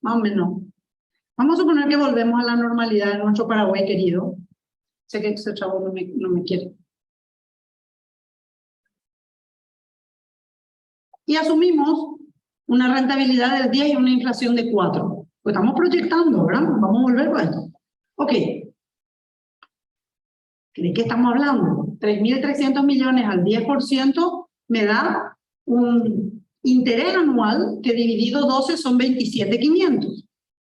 Más o menos. Vamos a suponer que volvemos a la normalidad de nuestro Paraguay querido. Sé que ese chavo no me quiere. Y asumimos una rentabilidad del 10 y una inflación de 4. Pues estamos proyectando, ¿verdad? Vamos a volver a esto. Ok. ¿De qué estamos hablando? 3.300 millones al 10% me da un interés anual que dividido 12 son 27.500.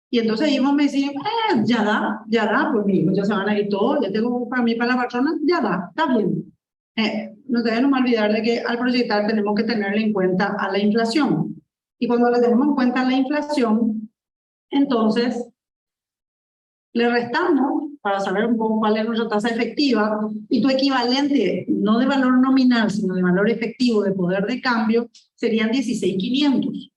Y entonces ellos me decían, ya da, pues mi hijo ya se van a ir todos, ya tengo para mí, para la patrona, ya da, está bien. No deben olvidar de que al proyectar tenemos que tenerle en cuenta a la inflación. Y cuando le tenemos en cuenta la inflación, entonces le restamos para saber un poco cuál es nuestra tasa efectiva y tu equivalente, no de valor nominal, sino de valor efectivo de poder de cambio, serían 16.500.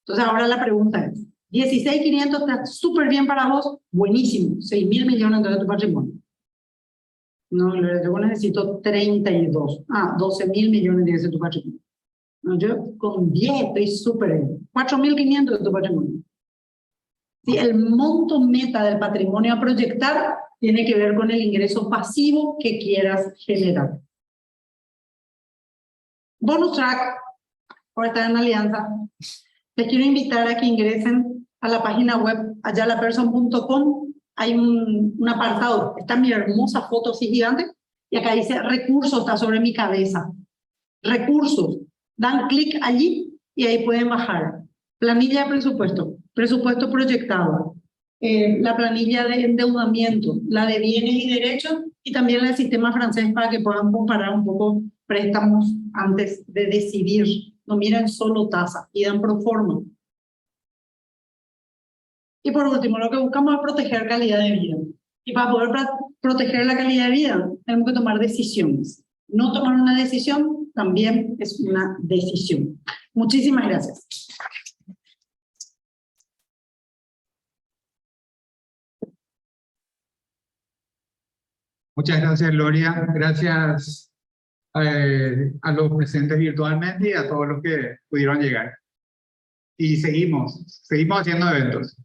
Entonces ahora la pregunta es, 16.500 está súper bien para vos, buenísimo, 6.000 millones de tu patrimonio. No, Gloria, yo necesito 32. 12.000 millones de tu patrimonio. No, yo con 10 estoy súper bien. 4.500 de tu patrimonio. Sí, el monto meta del patrimonio a proyectar tiene que ver con el ingreso pasivo que quieras generar. Bonus track, por estar en alianza, les quiero invitar a que ingresen a la página web ayalaperson.com. Hay un apartado, está mi hermosa foto así gigante, y acá dice recursos, está sobre mi cabeza. Recursos, dan clic allí y ahí pueden bajar. Planilla de presupuesto, presupuesto proyectado, la planilla de endeudamiento, la de bienes y derechos, y también la del sistema francés para que puedan comparar un poco préstamos antes de decidir. No miren solo tasa, pidan pro forma. Y por último, lo que buscamos es proteger calidad de vida. Y para poder proteger la calidad de vida, tenemos que tomar decisiones. No tomar una decisión también es una decisión. Muchísimas gracias. Muchas gracias, Gloria. Gracias a los presentes virtualmente y a todos los que pudieron llegar. Y seguimos haciendo eventos.